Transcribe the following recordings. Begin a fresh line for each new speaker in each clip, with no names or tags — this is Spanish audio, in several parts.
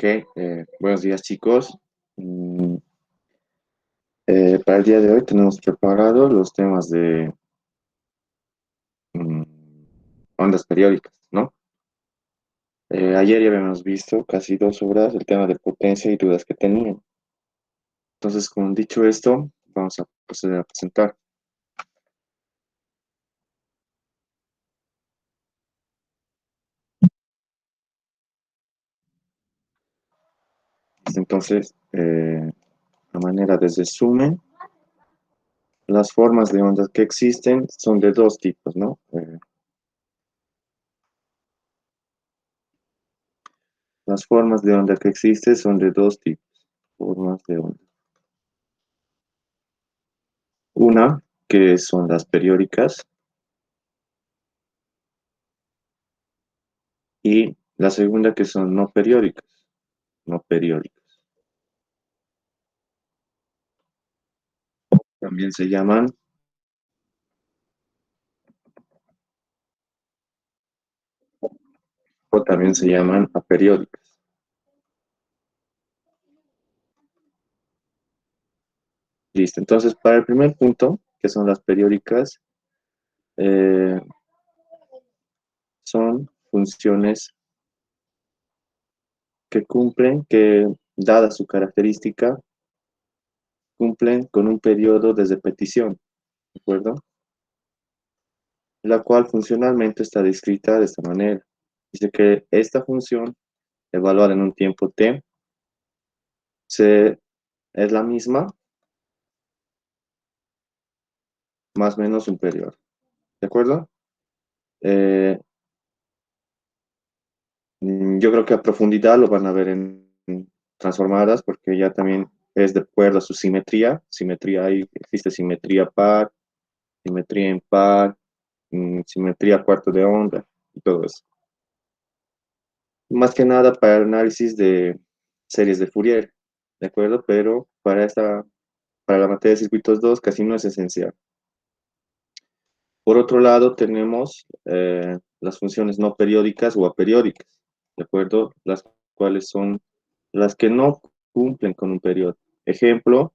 Ok, buenos días chicos. Para el día de hoy tenemos preparados los temas de mm, ondas periódicas, ¿no? Ayer ya habíamos visto casi 2 horas el tema de potencia y dudas que tenían. Entonces, con dicho esto, vamos a proceder a presentar. Entonces, a manera de resumen, las formas de ondas que existen son de dos tipos, ¿no? Las formas de onda que existen son de dos tipos, formas de onda. Una, que son las periódicas, y la segunda que son no periódicas, no periódicas. También se llaman, o también se llaman aperiódicas. Listo. Entonces, para el primer punto, que son las periódicas, eh, son funciones que cumplen, que dada su característica, cumplen con un periodo de repetición, ¿de acuerdo? La cual funcionalmente está descrita de esta manera. Dice que esta función, evaluada en un tiempo t, es la misma más o menos un periodo. ¿De acuerdo? Eh, yo creo que a profundidad lo van a ver en transformadas porque ya también es de acuerdo a su simetría. Simetría hay, existe simetría par, simetría impar, simetría cuarto de onda y todo eso. Más que nada para el análisis de series de Fourier, ¿de acuerdo? Pero para la materia de circuitos 2 casi no es esencial. Por otro lado, tenemos las funciones no periódicas o aperiódicas, ¿de acuerdo? Las cuales son las que no cumplen con un periodo. Ejemplo,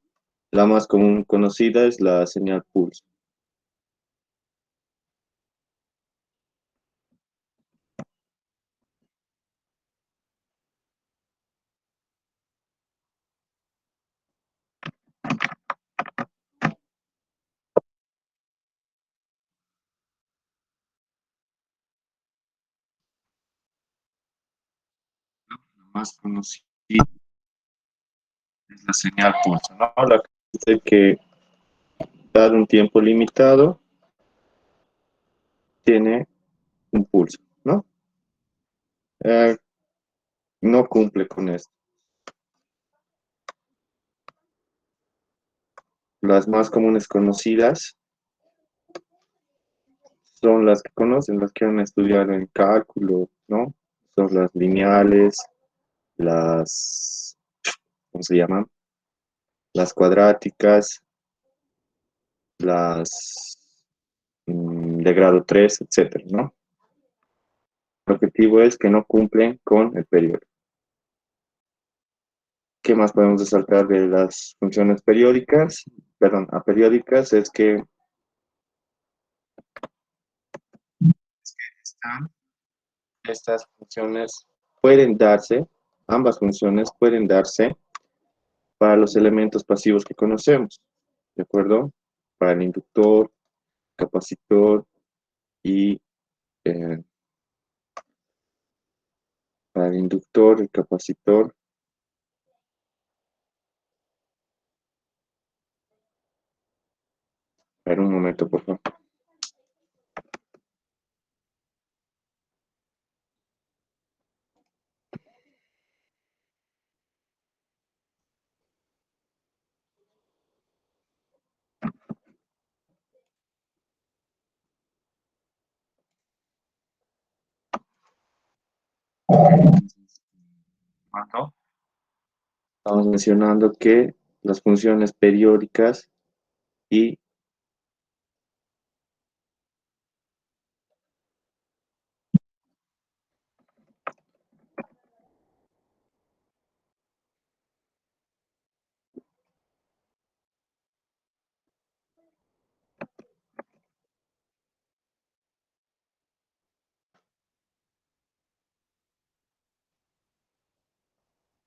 la más común conocida es la señal pulso. La más conocida es la señal pulso, ¿no? La que dice que dado un tiempo limitado tiene un pulso, ¿no? Eh, no cumple con esto. Las más comunes conocidas son las que conocen, las que han estudiado en cálculo, ¿no? Son las lineales, las, ¿cómo se llaman? Las cuadráticas, las de grado 3, etcétera, ¿no? El objetivo es que no cumplen con el periodo. ¿Qué más podemos resaltar de las funciones periódicas? Perdón, aperiódicas es que estas funciones pueden darse, ambas funciones pueden darse para los elementos pasivos que conocemos, ¿de acuerdo? Para el inductor, capacitor y eh, para el inductor, el capacitor. A ver, un momento, por favor. ¿No? Estamos mencionando que las funciones periódicas y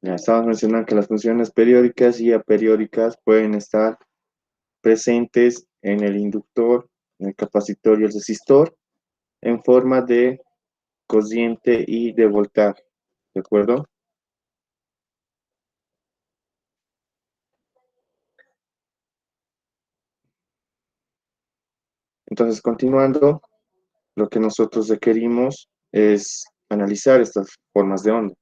Ya estamos mencionando que las funciones periódicas y aperiódicas pueden estar presentes en el inductor, en el capacitor y el resistor en forma de cociente y de voltaje, ¿de acuerdo? Entonces, continuando, lo que nosotros requerimos es analizar estas formas de onda,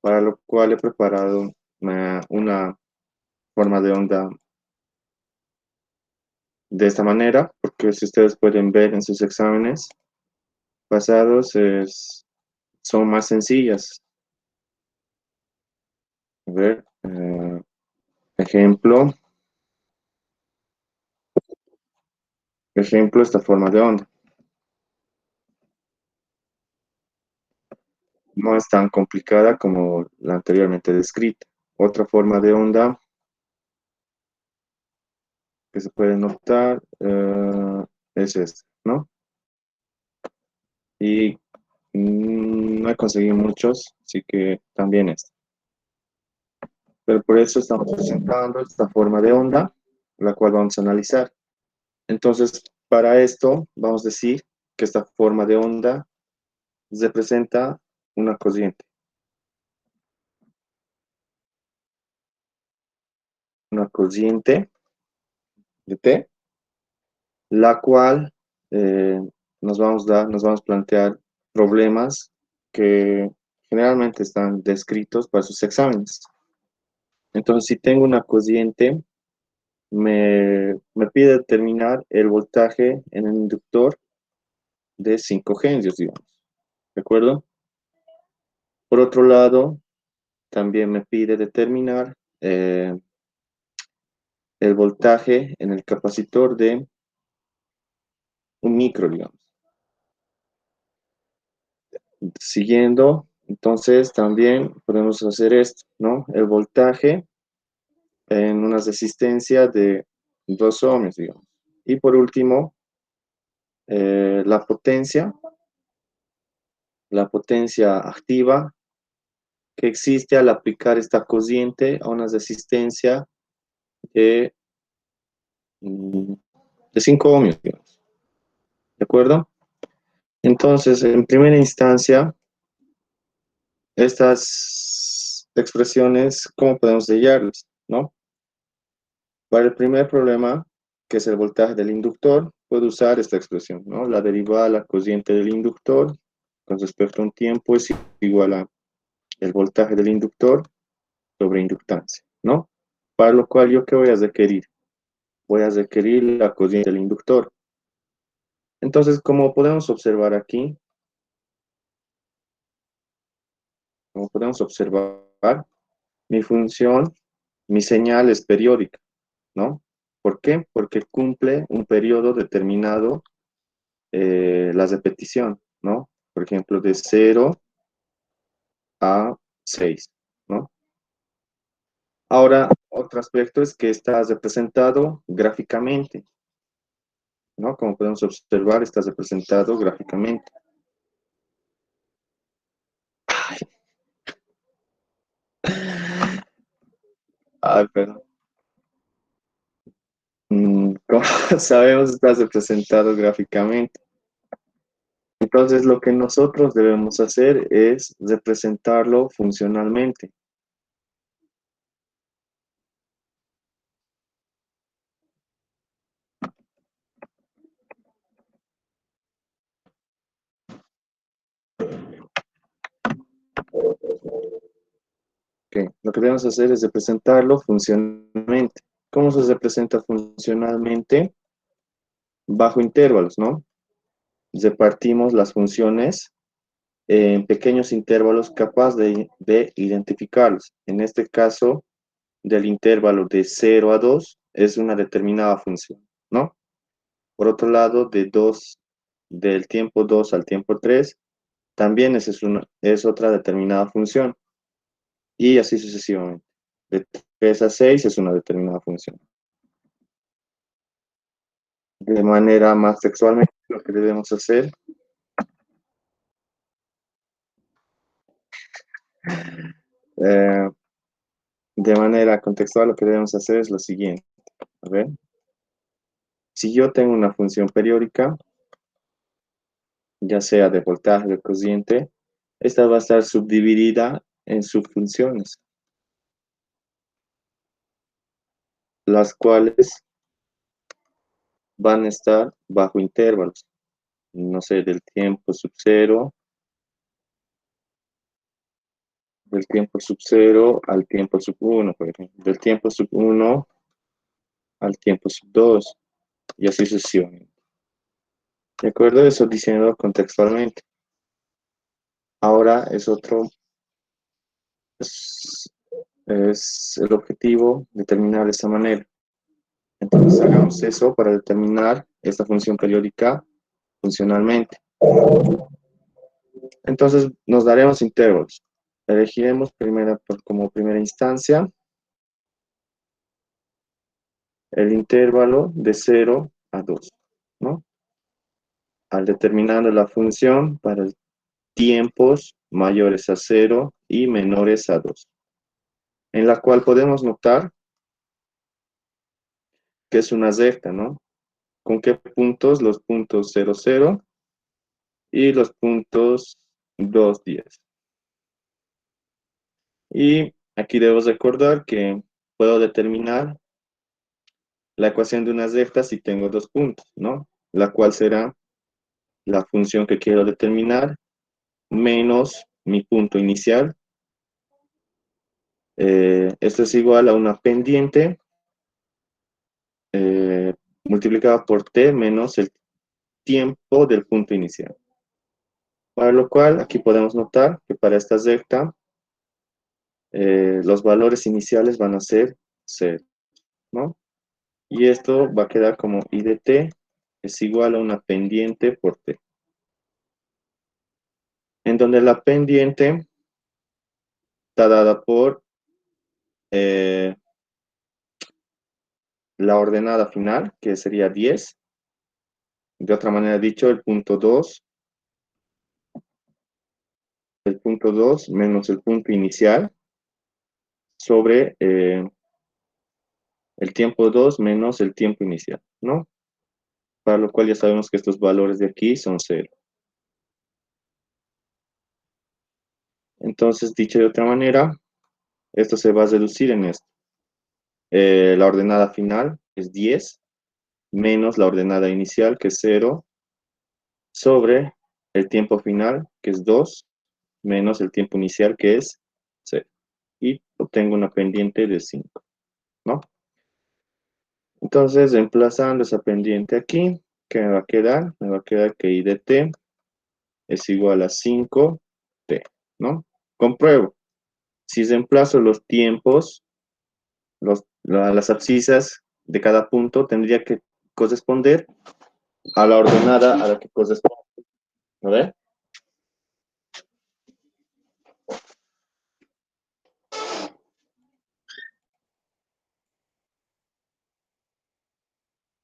para lo cual he preparado una forma de onda de esta manera, porque si ustedes pueden ver en sus exámenes pasados, son más sencillas. A ver, ejemplo, esta forma de onda. No es tan complicada como la anteriormente descrita. Otra forma de onda que se puede notar es esta, ¿no? Y no he conseguido muchos, así que también esta. Pero por eso estamos presentando esta forma de onda, la cual vamos a analizar. Entonces, para esto, vamos a decir que esta forma de onda representa una corriente de T, la cual eh, nos vamos a plantear problemas que generalmente están descritos para sus exámenes. Entonces, si tengo una corriente, me pide determinar el voltaje en el inductor de 5 henrios, digamos. ¿De acuerdo? Por otro lado, también me pide determinar el voltaje en el capacitor de un micro, digamos. Siguiendo, entonces también podemos hacer esto, ¿no? El voltaje en una resistencia de 2 ohms, digamos. Y por último, la potencia activa que existe al aplicar esta corriente a una resistencia de, mm, de 5 ohmios, digamos. ¿De acuerdo? Entonces, en primera instancia, estas expresiones, ¿cómo podemos sellarlas? ¿No? Para el primer problema, que es el voltaje del inductor, puedo usar esta expresión, ¿no? La derivada de la corriente del inductor con respecto a un tiempo es igual a el voltaje del inductor sobre inductancia, ¿no? Para lo cual, ¿yo qué voy a requerir? Voy a requerir la corriente del inductor. Entonces, como podemos observar aquí, como podemos observar, mi función, mi señal es periódica, ¿no? ¿Por qué? Porque cumple un periodo determinado la repetición, ¿no? Por ejemplo, de 0 a 6, ¿no? Ahora, otro aspecto es que está representado gráficamente, ¿no? Como podemos observar, está representado gráficamente. Ay, perdón. Como sabemos, está representado gráficamente. Entonces, lo que nosotros debemos hacer es representarlo funcionalmente. ¿Ok? Lo que debemos hacer es representarlo funcionalmente. ¿Cómo se representa funcionalmente? Bajo intervalos, ¿no? Repartimos las funciones en pequeños intervalos capaz de identificarlos. En este caso, del intervalo de 0 a 2 es una determinada función, ¿no? Por otro lado, del tiempo 2 al tiempo 3 también es otra determinada función. Y así sucesivamente. De 3 a 6 es una determinada función. De manera más textualmente, lo que debemos hacer Eh, de manera contextual, lo que debemos hacer es lo siguiente. A ver, si yo tengo una función periódica, ya sea de voltaje o de cociente, esta va a estar subdividida en subfunciones, las cuales van a estar bajo intervalos, no sé, del tiempo sub cero, al tiempo sub uno, por ejemplo, del tiempo sub uno al tiempo sub 2 y así sucesivamente. ¿De acuerdo? Eso diciendo contextualmente. Ahora es, es el objetivo determinar de esta manera. Entonces hagamos eso para determinar esta función periódica funcionalmente. Entonces nos daremos intervalos. Elegiremos como primera instancia el intervalo de 0 a 2, ¿no? Al determinar la función para tiempos mayores a 0 y menores a 2, en la cual podemos notar que es una recta, ¿no? ¿Con qué puntos? Los puntos 0, 0 y los puntos 2, 10. Y aquí debemos recordar que puedo determinar la ecuación de una recta si tengo dos puntos, ¿no? La cual será la función que quiero determinar menos mi punto inicial. Esto es igual a una pendiente eh, multiplicada por t menos el tiempo del punto inicial. Para lo cual, aquí podemos notar que para esta recta, los valores iniciales van a ser 0, ¿no? Y esto va a quedar como I de t es igual a una pendiente por t, en donde la pendiente está dada por eh, la ordenada final, que sería 10. De otra manera dicho, el punto 2 menos el punto inicial sobre el tiempo 2 menos el tiempo inicial, ¿no? Para lo cual ya sabemos que estos valores de aquí son 0. Entonces, dicho de otra manera, esto se va a reducir en esto. La ordenada final es 10 menos la ordenada inicial, que es 0, sobre el tiempo final, que es 2, menos el tiempo inicial, que es 0. Y obtengo una pendiente de 5, ¿no? Entonces, reemplazando esa pendiente aquí, ¿qué me va a quedar? Me va a quedar que I de t es igual a 5t, ¿no? Compruebo. Si reemplazo los tiempos, las abscisas de cada punto, tendría que corresponder a la ordenada a la que corresponde. ¿A ver?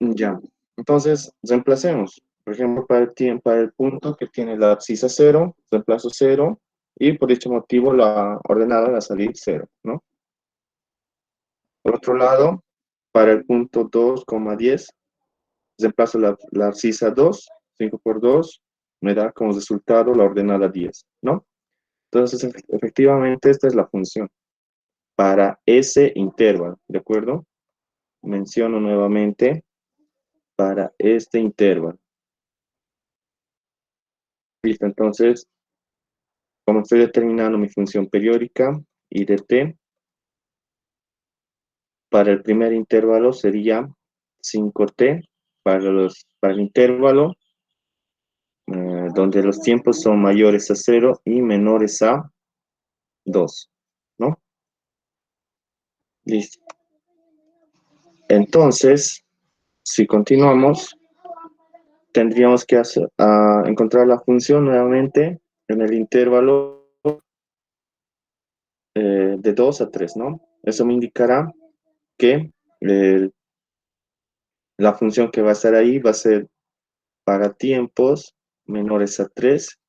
Ya. Entonces, reemplacemos. Por ejemplo, para el punto que tiene la abscisa 0, reemplazo 0 y por dicho motivo la ordenada va a salir 0, ¿no? Por otro lado, para el punto 2,10, reemplazo la abscisa 2, 5 por 2, me da como resultado la ordenada 10, ¿no? Entonces, efectivamente, esta es la función para ese intervalo, ¿de acuerdo? Menciono nuevamente para este intervalo. Listo, entonces, como estoy determinando mi función periódica, I de t, para el primer intervalo sería 5t, para el intervalo donde los tiempos son mayores a 0 y menores a 2, ¿no? Listo. Entonces, si continuamos, tendríamos que encontrar la función nuevamente en el intervalo de 2 a 3, ¿no? Eso me indicará que eh, la función que va a estar ahí va a ser para tiempos menores a 3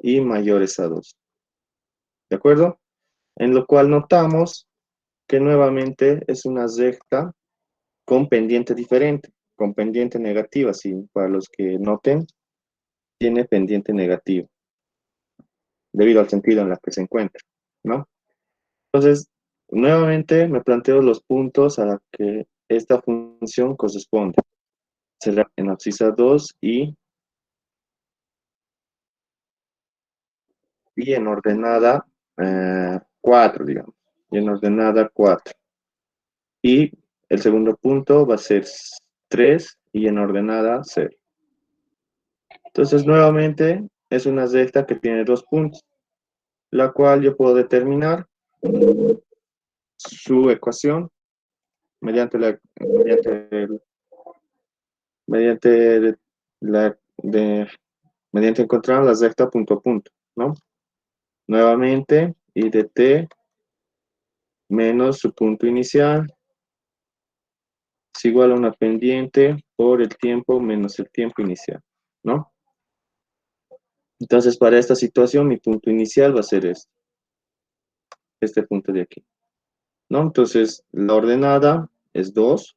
y mayores a 2. ¿De acuerdo? en lo cual notamos que nuevamente es una recta con pendiente diferente, con pendiente negativa, sí, para los que noten, tiene pendiente negativa, debido al sentido en el que se encuentra, ¿no? Entonces, nuevamente me planteo los puntos a los que esta función corresponde. Será en abscisa 2 y en ordenada 4, digamos, y en ordenada 4. Y el segundo punto va a ser 3 y en ordenada 0. Entonces, nuevamente, es una recta que tiene dos puntos, la cual yo puedo determinar su ecuación mediante mediante la, de, mediante encontrar la recta punto a punto, ¿no? Nuevamente, I de t menos su punto inicial es igual a una pendiente por el tiempo menos el tiempo inicial, ¿no? Entonces, para esta situación, mi punto inicial va a ser este punto de aquí, ¿no? Entonces, la ordenada es 2,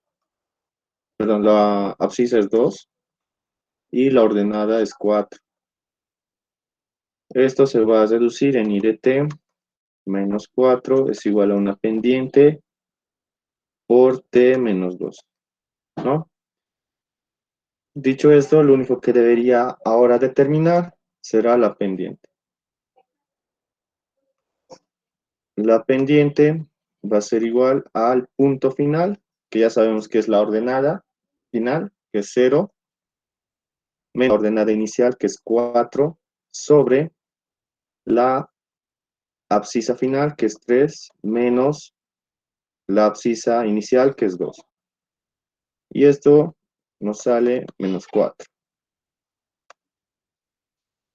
perdón, la abscisa es 2 y la ordenada es 4. Esto se va a reducir en I de t menos 4 es igual a una pendiente por t menos 2, ¿no? Dicho esto, lo único que debería ahora determinar será la pendiente. La pendiente va a ser igual al punto final, que ya sabemos que es la ordenada final, que es 0, menos la ordenada inicial, que es 4, sobre la abscisa final, que es 3, menos la abscisa inicial, que es 2. Y esto nos sale menos 4.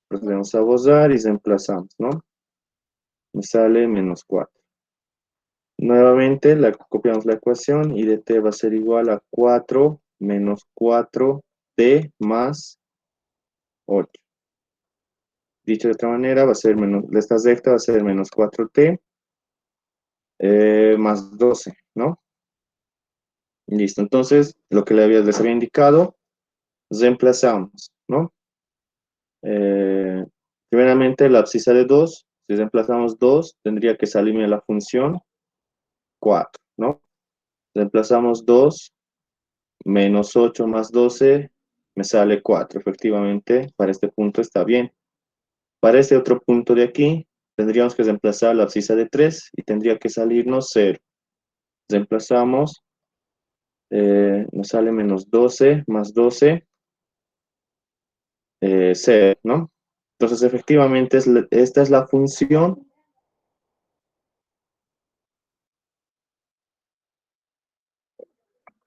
Procedemos a borrar y reemplazamos, ¿no? Me sale menos 4. Nuevamente copiamos la ecuación y de t va a ser igual a 4 menos 4t más 8. Dicho de otra manera, va a ser menos, esta recta va a ser menos 4t más 12, ¿no? Listo, entonces lo que les había indicado, reemplazamos, ¿no? Eh, Primeramente la abscisa de 2, si reemplazamos 2, tendría que salirme la función 4, ¿no? Reemplazamos 2 menos 8 más 12 me sale 4. Efectivamente, para este punto está bien. Para este otro punto de aquí, tendríamos que reemplazar la abscisa de 3 y tendría que salirnos 0. Reemplazamos, nos sale menos 12 más 12, 0, ¿no? Entonces, efectivamente, esta es la función.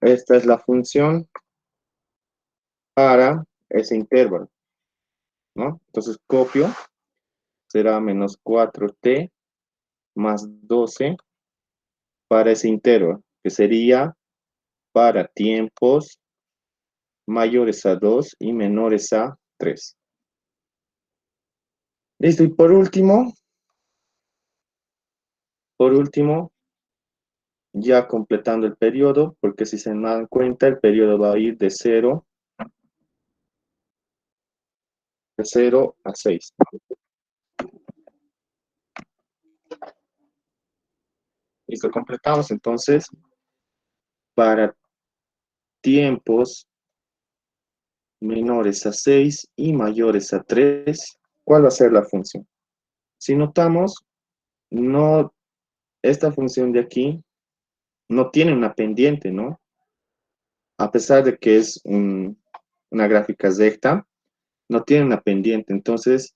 Esta es la función para ese intervalo, ¿no? Entonces, copio, será menos 4t más 12 para ese intervalo, que sería para tiempos mayores a 2 y menores a 3. Listo, y por último, ya completando el periodo, porque si se dan cuenta, el periodo va a ir de 0 a 6. Listo, completamos entonces para tiempos menores a 6 y mayores a 3, ¿cuál va a ser la función? Si notamos, no, esta función de aquí no tiene una pendiente, ¿no? A pesar de que es una gráfica recta, no tiene una pendiente. Entonces,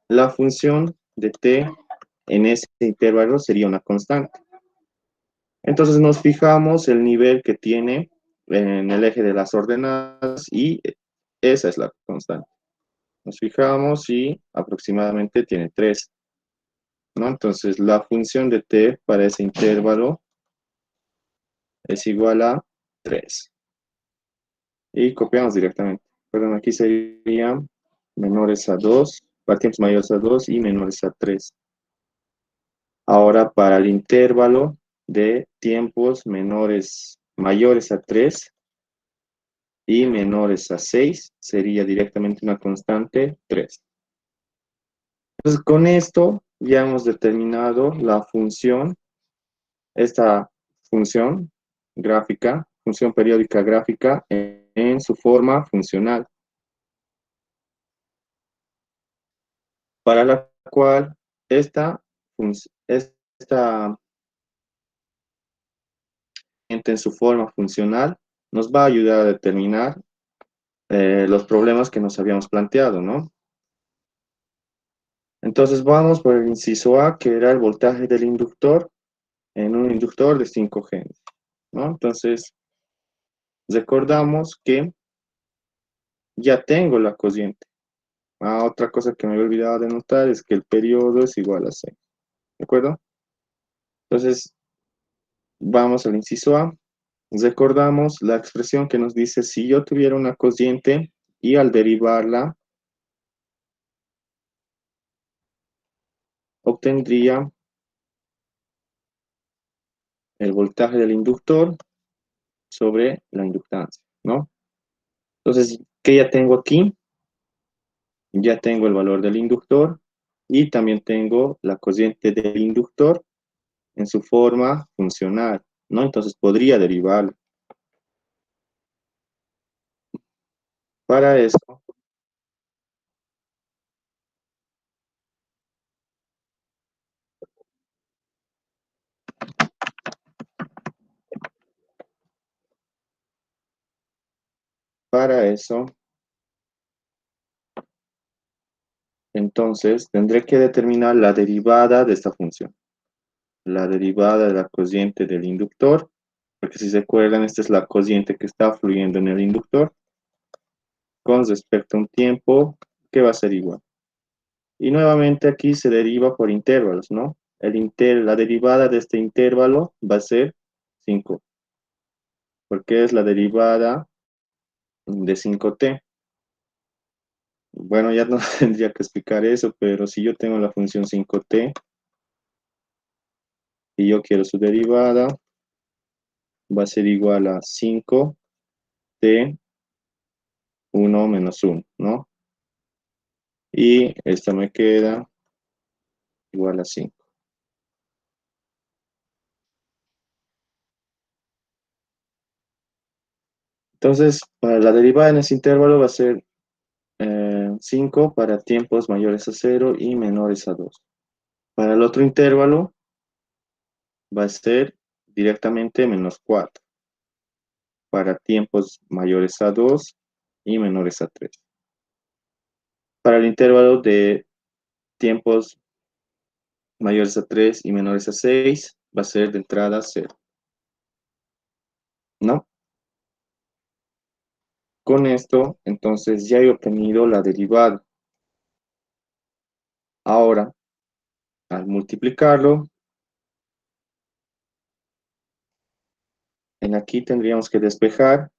la función de t en ese intervalo sería una constante. Entonces, nos fijamos el nivel que tiene en el eje de las ordenadas y esa es la constante. Nos fijamos y aproximadamente tiene 3, ¿no? Entonces, la función de t para ese intervalo es igual a 3. Y copiamos directamente. Perdón, aquí sería menores a 2, para tiempos mayores a 2 y menores a 3. Ahora para el intervalo de tiempos mayores a 3 y menores a 6 sería directamente una constante 3. Entonces con esto ya hemos determinado la función, esta función gráfica, función periódica gráfica en su forma funcional, para la cual esta en su forma funcional nos va a ayudar a determinar los problemas que nos habíamos planteado, ¿no? Entonces vamos por el inciso A, que era el voltaje del inductor en un inductor de 5 G, ¿no? Entonces recordamos que ya tengo la cociente. Otra cosa que me había olvidado de notar es que el periodo es igual a 6, ¿de acuerdo? Entonces vamos al inciso A. Recordamos la expresión que nos dice si yo tuviera una cociente y al derivarla obtendría el voltaje del inductor sobre la inductancia, ¿no? Entonces, ¿qué ya tengo aquí? Ya tengo el valor del inductor y también tengo la cociente del inductor en su forma funcional, ¿no? Entonces podría derivarlo. Para eso, para eso, entonces tendré que determinar la derivada de esta función. La derivada de la cociente del inductor, porque si se acuerdan, esta es la cociente que está fluyendo en el inductor con respecto a un tiempo que va a ser igual. Y nuevamente aquí se deriva por intervalos, ¿no? La derivada de este intervalo va a ser 5, porque es la derivada de 5t. Bueno, ya no tendría que explicar eso, pero si yo tengo la función 5t y yo quiero su derivada, va a ser igual a 5t 1 menos 1, ¿no? Y esta me queda igual a 5. Entonces, para la derivada en ese intervalo va a ser 5 para tiempos mayores a 0 y menores a 2. Para el otro intervalo va a ser directamente menos 4 para tiempos mayores a 2 y menores a 3. Para el intervalo de tiempos mayores a 3 y menores a 6 va a ser de entrada 0, ¿no? Con esto, entonces ya he obtenido la derivada. Ahora, al multiplicarlo, en aquí tendríamos que despejar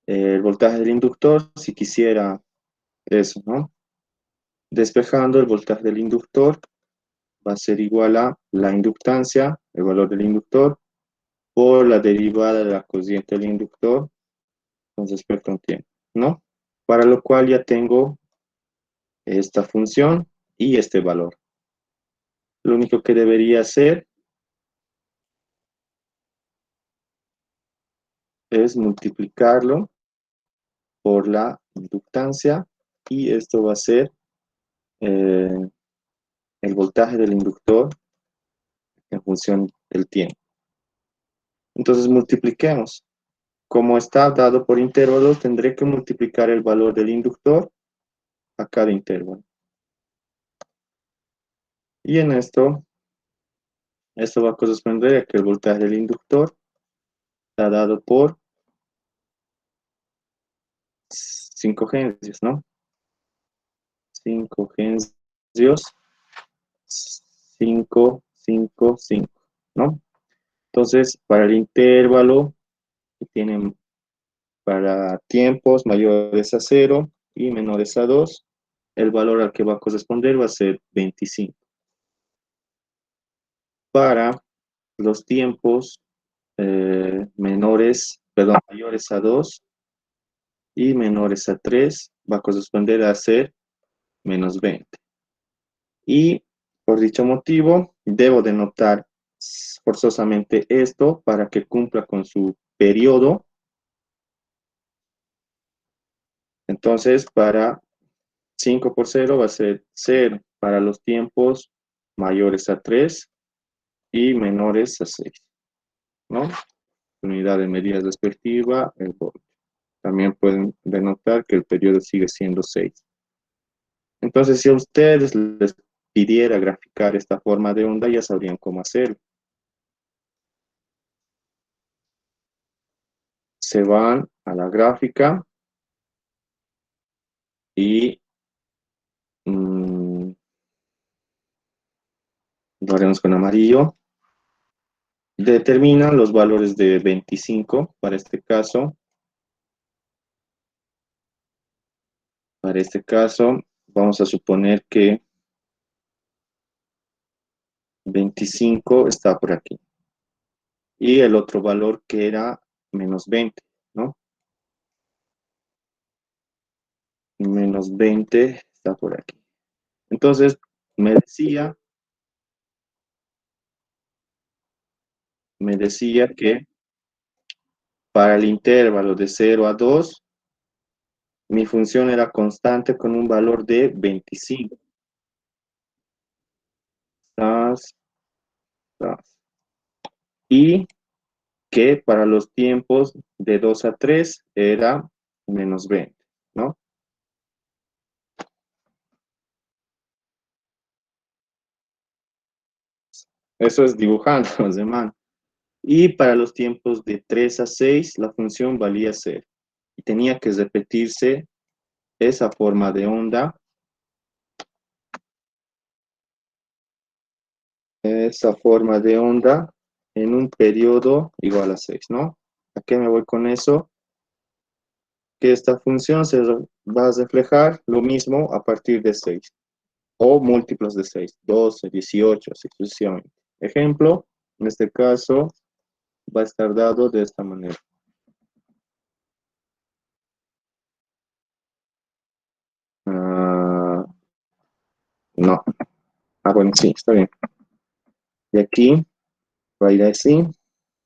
el voltaje del inductor si quisiera eso, ¿no? Despejando el voltaje del inductor va a ser igual a la inductancia, el valor del inductor, por la derivada de la cociente del inductor con respecto a un tiempo, ¿no? Para lo cual ya tengo esta función y este valor. Lo único que debería hacer es multiplicarlo por la inductancia y esto va a ser eh, el voltaje del inductor en función del tiempo. Entonces multipliquemos. Como está dado por intervalos, tendré que multiplicar el valor del inductor a cada intervalo. Y en esto va a corresponder a que el voltaje del inductor está dado por 5 henrios, ¿no? 5 henrios, 5, 5, 5, ¿no? Entonces, para el intervalo que tienen para tiempos mayores a 0 y menores a 2, el valor al que va a corresponder va a ser 25. para los tiempos mayores a 2 y menores a 3 va a corresponder a ser -20. Y por dicho motivo, debo denotar forzosamente esto para que cumpla con su periodo. Entonces, para 5 por 0 va a ser 0 para los tiempos mayores a 3 y menores a 6, ¿no? Unidad de medida respectiva, el voltio. También pueden denotar que el periodo sigue siendo 6. Entonces, si a ustedes les pidiera graficar esta forma de onda, ya sabrían cómo hacerlo. Se van a la gráfica y lo haremos con amarillo. Determinan los valores de 25 para este caso. Para este caso, vamos a suponer que 25 está por aquí. Y el otro valor que era -20, ¿no? -20 está por aquí. Entonces, me decía que para el intervalo de 0 a 2, mi función era constante con un valor de 25. Tas, tas. Y que para los tiempos de 2 a 3 era -20, ¿no? Eso es dibujando, los demás. Y para los tiempos de 3 a 6, la función valía 0. Y tenía que repetirse esa forma de onda, en un periodo igual a 6, ¿no? ¿A qué me voy con eso? Que esta función se va a reflejar lo mismo a partir de 6, o múltiplos de 6, 12, 18, así sucesivamente. Ejemplo, en este caso va a estar dado de esta manera. Ah, no. Bueno, sí, está bien. Y aquí va a ir así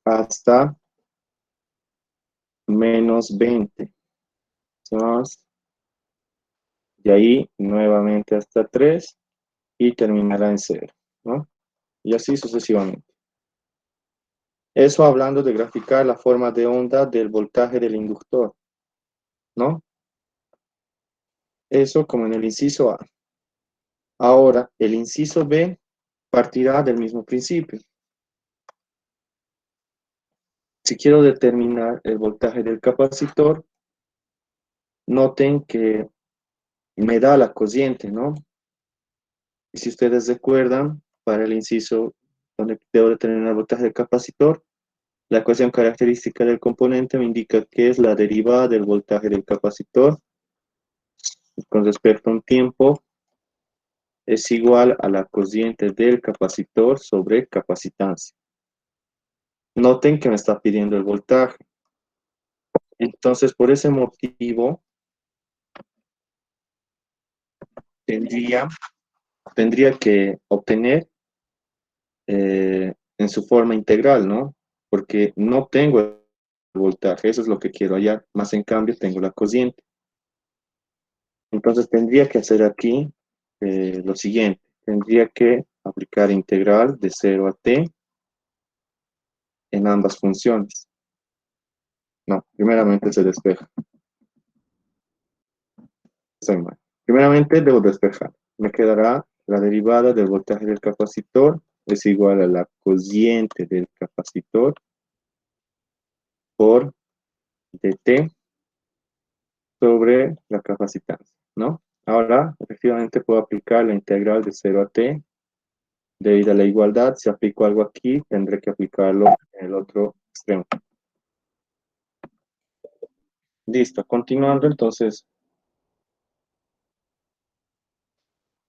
hasta -20. Y ahí nuevamente hasta 3 y terminará en 0, ¿no? Y así sucesivamente. Eso hablando de graficar la forma de onda del voltaje del inductor, ¿no? Eso como en el inciso A. Ahora, el inciso B partirá del mismo principio. Si quiero determinar el voltaje del capacitor, noten que me da la cociente, ¿no? Y si ustedes recuerdan, para el inciso donde debo determinar el voltaje del capacitor, la ecuación característica del componente me indica que es la derivada del voltaje del capacitor con respecto a un tiempo es igual a la cociente del capacitor sobre capacitancia. Noten que me está pidiendo el voltaje. Entonces, por ese motivo, tendría, tendría que obtener en su forma integral, ¿no? Porque no tengo el voltaje, eso es lo que quiero hallar, más en cambio tengo la cociente. Entonces tendría que hacer aquí lo siguiente, tendría que aplicar integral de 0 a t en ambas funciones. No, primeramente se despeja. Estoy mal. Primeramente debo despejar. Me quedará la derivada del voltaje del capacitor es igual a la cociente del capacitor por dt sobre la capacitancia, ¿no? Ahora, efectivamente, puedo aplicar la integral de 0 a t debido a la igualdad. Si aplico algo aquí, tendré que aplicarlo en el otro extremo. Listo, continuando, entonces,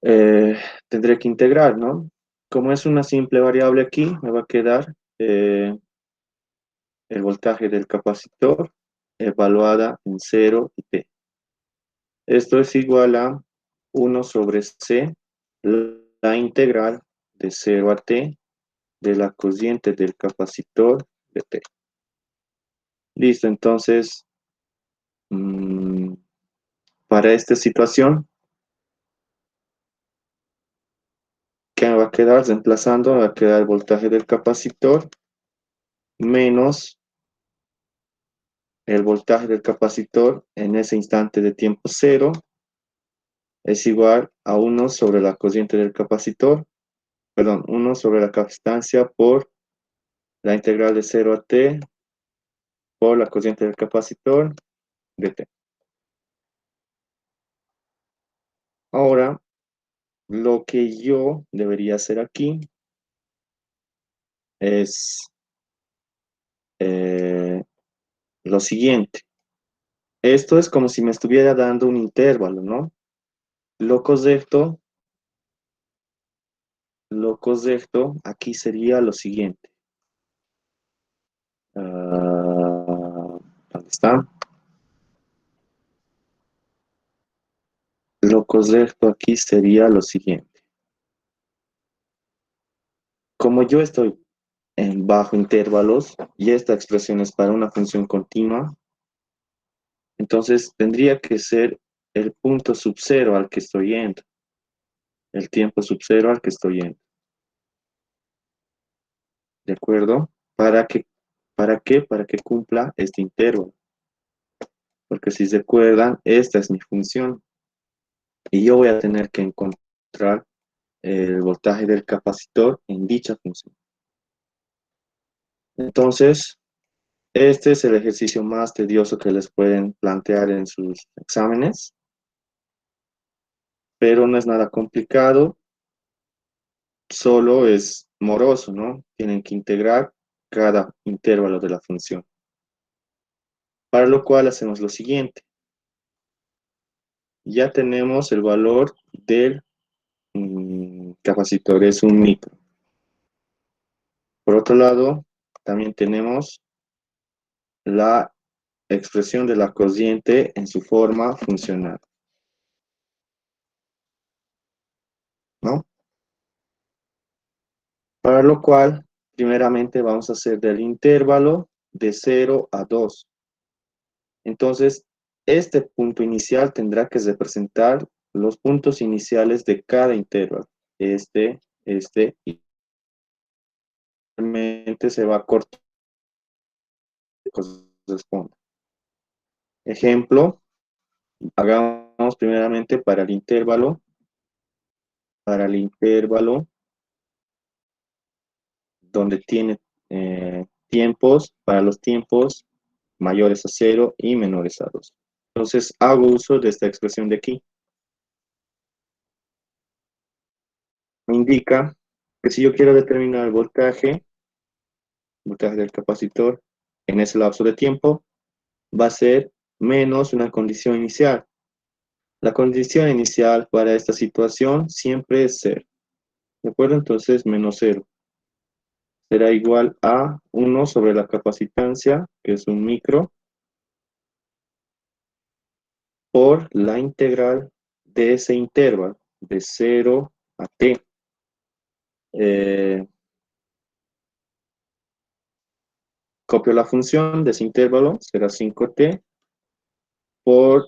tendré que integrar, ¿no? Como es una simple variable aquí, me va a quedar el voltaje del capacitor evaluada en 0 y t. Esto es igual a 1 sobre c, la integral de 0 a t de la corriente del capacitor de t. Listo, entonces, mm, para esta situación, ¿qué me va a quedar? Reemplazando, me va a quedar el voltaje del capacitor menos el voltaje del capacitor en ese instante de tiempo cero es igual a 1 sobre la corriente del capacitor, perdón, 1 sobre la capacitancia por la integral de 0 a t por la corriente del capacitor de t. Ahora, lo que yo debería hacer aquí es eh, lo siguiente. Esto es como si me estuviera dando un intervalo, ¿no? Lo correcto, lo correcto aquí sería lo siguiente. ¿Dónde está? Lo correcto aquí sería lo siguiente. Como yo estoy en bajo intervalos y esta expresión es para una función continua, entonces tendría que ser el punto sub cero al que estoy yendo, el tiempo sub cero al que estoy yendo. ¿De acuerdo? ¿Para qué? Para que cumpla este intervalo. Porque si se acuerdan, esta es mi función y yo voy a tener que encontrar el voltaje del capacitor en dicha función. Entonces, este es el ejercicio más tedioso que les pueden plantear en sus exámenes, pero no es nada complicado, solo es moroso, ¿no? Tienen que integrar cada intervalo de la función. Para lo cual hacemos lo siguiente. Ya tenemos el valor del capacitor, es un micro. Por otro lado, también tenemos la expresión de la corriente en su forma funcional, ¿no? Para lo cual, primeramente vamos a hacer del intervalo de 0 a 2. Entonces, este punto inicial tendrá que representar los puntos iniciales de cada intervalo. Y realmente se va a cortar lo que corresponde. Ejemplo, hagamos primeramente para el intervalo donde tiene tiempos, para los tiempos mayores a 0 y menores a 2. Entonces hago uso de esta expresión de aquí. Me indica que si yo quiero determinar el voltaje del capacitor en ese lapso de tiempo, va a ser menos una condición inicial. La condición inicial para esta situación siempre es 0. ¿De acuerdo? Entonces menos 0 será igual a 1 sobre la capacitancia, que es un micro, por la integral de ese intervalo, de 0 a t. Eh, Copio la función de ese intervalo, será 5t, por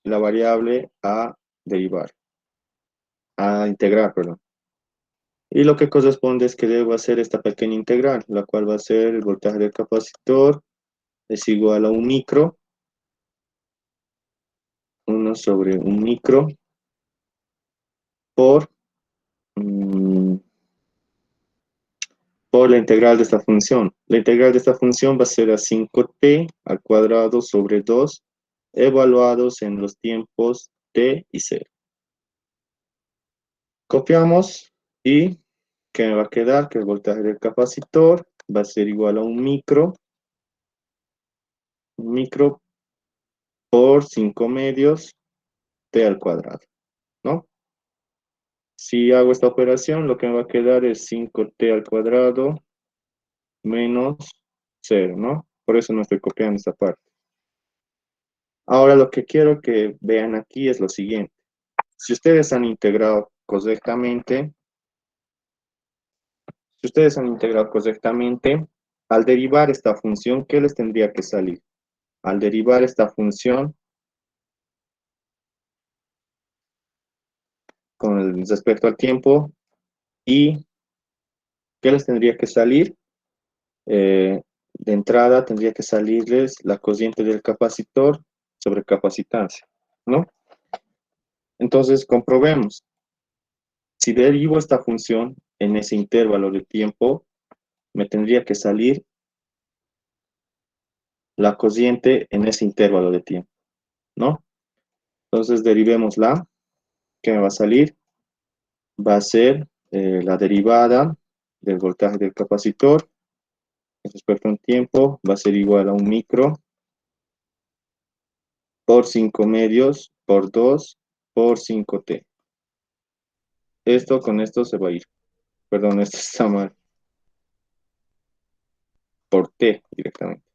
la variable a derivar, a integrar, perdón. Y lo que corresponde es que debo hacer esta pequeña integral, la cual va a ser el voltaje del capacitor es igual a un micro, 1 sobre un micro, por, mm, por la integral de esta función. La integral de esta función va a ser a 5t al cuadrado sobre 2, evaluados en los tiempos t y 0. Copiamos y ¿qué me va a quedar? Que el voltaje del capacitor va a ser igual a un micro por 5 medios t al cuadrado, ¿no? Si hago esta operación, lo que me va a quedar es 5t al cuadrado menos 0, ¿no? Por eso no estoy copiando esta parte. Ahora lo que quiero que vean aquí es lo siguiente. Si ustedes han integrado correctamente, al derivar esta función, ¿qué les tendría que salir? Al derivar esta función con respecto al tiempo, ¿y qué les tendría que salir? De entrada tendría que salirles la cociente del capacitor sobre capacitancia, ¿no? Entonces comprobemos. Si derivo esta función en ese intervalo de tiempo, me tendría que salir la cociente en ese intervalo de tiempo, ¿no? Entonces derivémosla. ¿Qué me va a salir? Va a ser la derivada del voltaje del capacitor respecto a un tiempo, va a ser igual a 1 micro por 5 medios por 2 por 5t. Esto con esto se va a ir. Perdón, esto está mal. Por t directamente.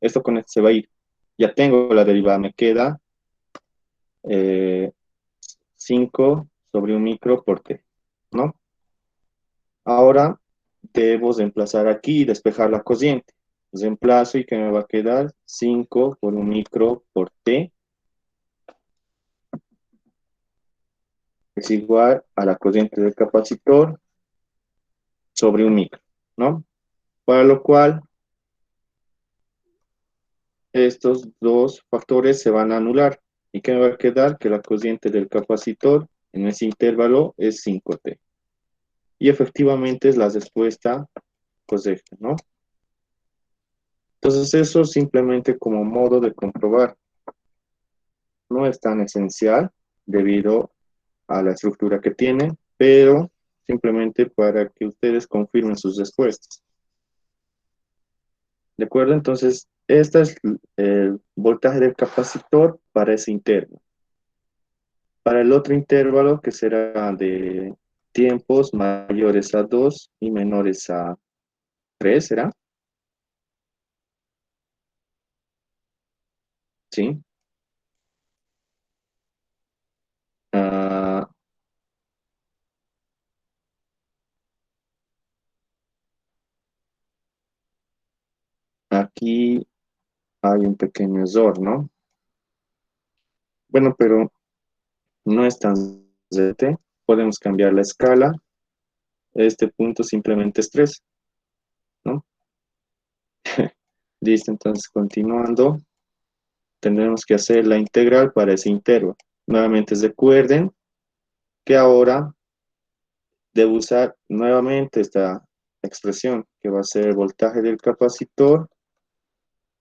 Esto con esto se va a ir. Ya tengo la derivada, me queda 5 sobre 1 micro por t, ¿no? Ahora debo reemplazar aquí y despejar la cociente. Reemplazo y que me va a quedar 5 por 1 micro por t es igual a la cociente del capacitor sobre 1 micro, ¿no? Para lo cual estos dos factores se van a anular. ¿Y qué me va a quedar? Que la cociente del capacitor en ese intervalo es 5t. Y efectivamente es la respuesta correcta, ¿no? Entonces eso simplemente como modo de comprobar. No es tan esencial debido a la estructura que tiene, pero simplemente para que ustedes confirmen sus respuestas. ¿De acuerdo? Entonces, este es el voltaje del capacitor para ese intervalo. Para el otro intervalo, que será de tiempos mayores a 2 y menores a 3, ¿será? Sí. Ah, aquí hay un pequeño error, ¿no? Bueno, pero no es tan ZT. Podemos cambiar la escala. Este punto simplemente es 3, ¿no? Listo, entonces continuando, tendremos que hacer la integral para ese intervalo. Nuevamente recuerden que ahora debo usar nuevamente esta expresión, que va a ser el voltaje del capacitor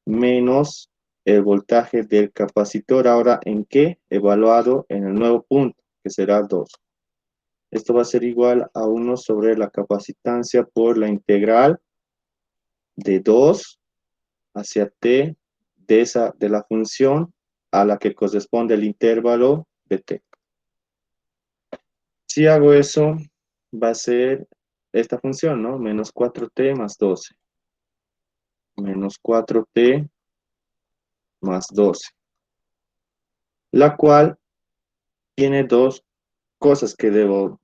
menos el voltaje del capacitor, ahora ¿en qué? Evaluado en el nuevo punto, que será 2. Esto va a ser igual a 1 sobre la capacitancia por la integral de 2 hacia t de la función a la que corresponde el intervalo de t. Si hago eso, va a ser esta función, ¿no? Menos 4t más 12. Menos 4t más 12. La cual tiene dos cosas que debo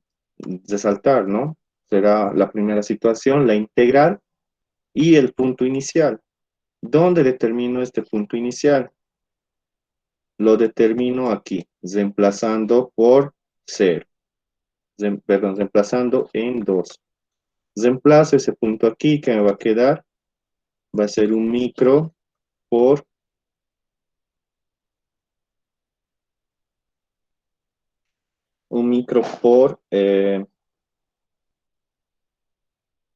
resaltar, ¿no? Será la primera situación, la integral y el punto inicial. ¿Dónde determino este punto inicial? Lo determino aquí, reemplazando por 0. Perdón, reemplazando en 2. Reemplazo ese punto aquí, que me va a quedar, va a ser 1 micro por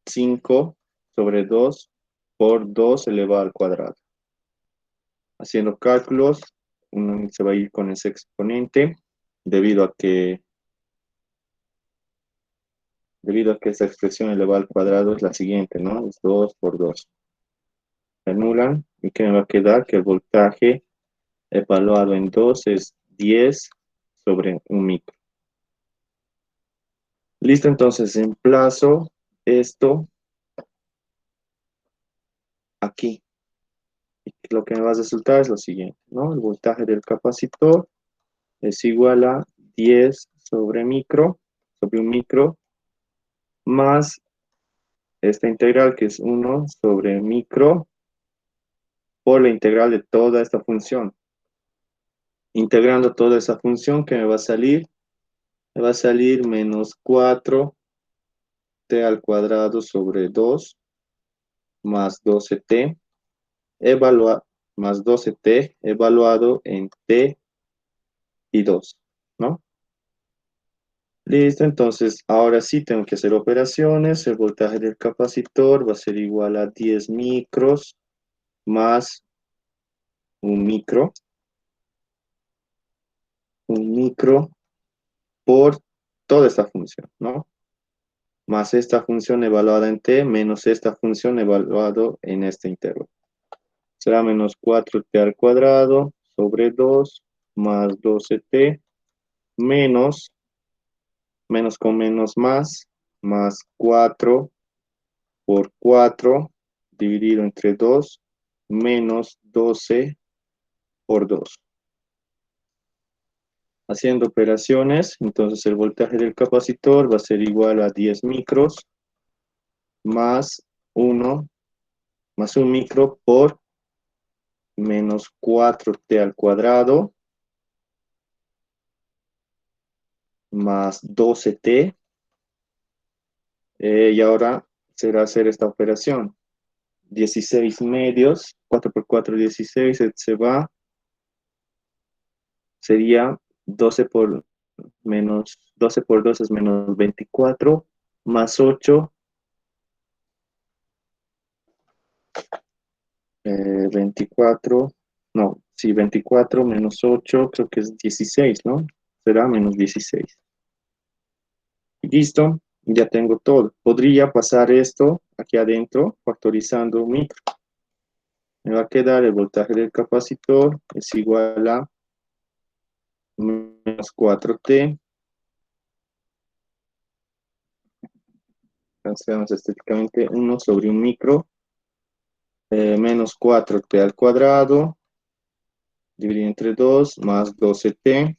5 sobre 2 por 2 elevado al cuadrado. Haciendo cálculos, uno se va a ir con ese exponente, debido a que esta expresión elevada al cuadrado es la siguiente, ¿no? Es 2 por 2. Se anulan, y que me va a quedar que el voltaje evaluado en 2 es 10 sobre 1 micro. Listo, entonces emplazo esto aquí. Y lo que me va a resultar es lo siguiente, ¿no? El voltaje del capacitor es igual a 10 sobre micro, sobre un micro, más esta integral que es 1 sobre micro por la integral de toda esta función. Integrando toda esa función que me va a salir menos 4t al cuadrado sobre 2 más 12t evalua más 12t evaluado en t y 2, ¿no? Listo, entonces ahora sí tengo que hacer operaciones. El voltaje del capacitor va a ser igual a 10 micros más un micro, un micro por toda esta función, ¿no? Más esta función evaluada en t menos esta función evaluada en este intervalo. Será menos 4t al cuadrado sobre 2 más 12t menos, menos con menos más 4 por 4 dividido entre 2 menos 12 por 2. Haciendo operaciones, entonces el voltaje del capacitor va a ser igual a 10 micros más 1 más un micro por menos 4t al cuadrado más 12t. Y ahora será hacer esta operación. 16 medios, 4 por 4, 16, se va, sería 12 por menos 12 por 2 es menos 24, más 8, 24, no, sí, 24 menos 8, creo que es 16, ¿no? Será menos 16. Y listo, ya tengo todo. Podría pasar esto aquí adentro, factorizando un micro. Me va a quedar el voltaje del capacitor es igual a menos 4t. Cancelamos estéticamente 1 sobre un micro, menos 4t al cuadrado, dividido entre 2, más 12t,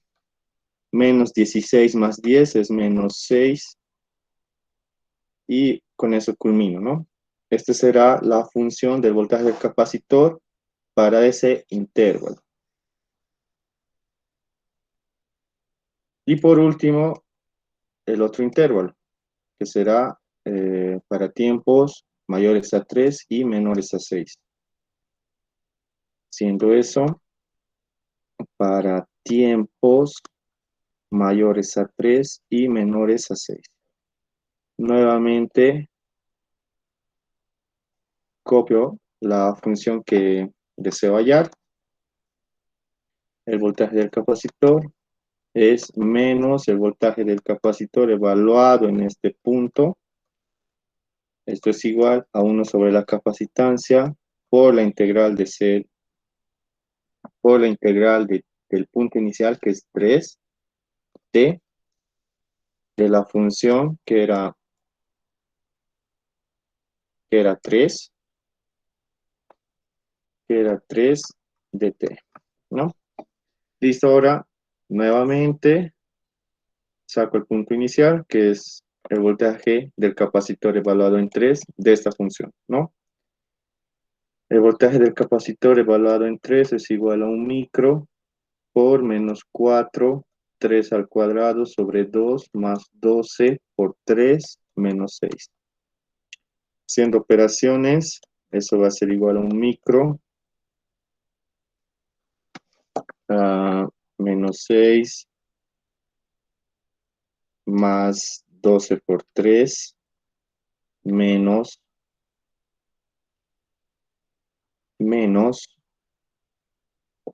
menos 16 más 10 es menos 6, y con eso culmino, ¿no? Esta será la función del voltaje del capacitor para ese intervalo. Y por último, el otro intervalo, que será para tiempos mayores a 3 y menores a 6. Siendo eso, para tiempos mayores a 3 y menores a 6. Nuevamente, copio la función que deseo hallar. El voltaje del capacitor es menos el voltaje del capacitor evaluado en este punto. Esto es igual a 1 sobre la capacitancia por la integral de C, por la integral del punto inicial, que es 3t, de la función que era 3, que era 3 de t, ¿no? Listo, ahora nuevamente saco el punto inicial, que es el voltaje del capacitor evaluado en 3 de esta función, ¿no? El voltaje del capacitor evaluado en 3 es igual a un micro por menos 4, 3 al cuadrado sobre 2 más 12 por 3 menos 6. Haciendo operaciones, eso va a ser igual a un micro a menos 6 más 12 por 3 menos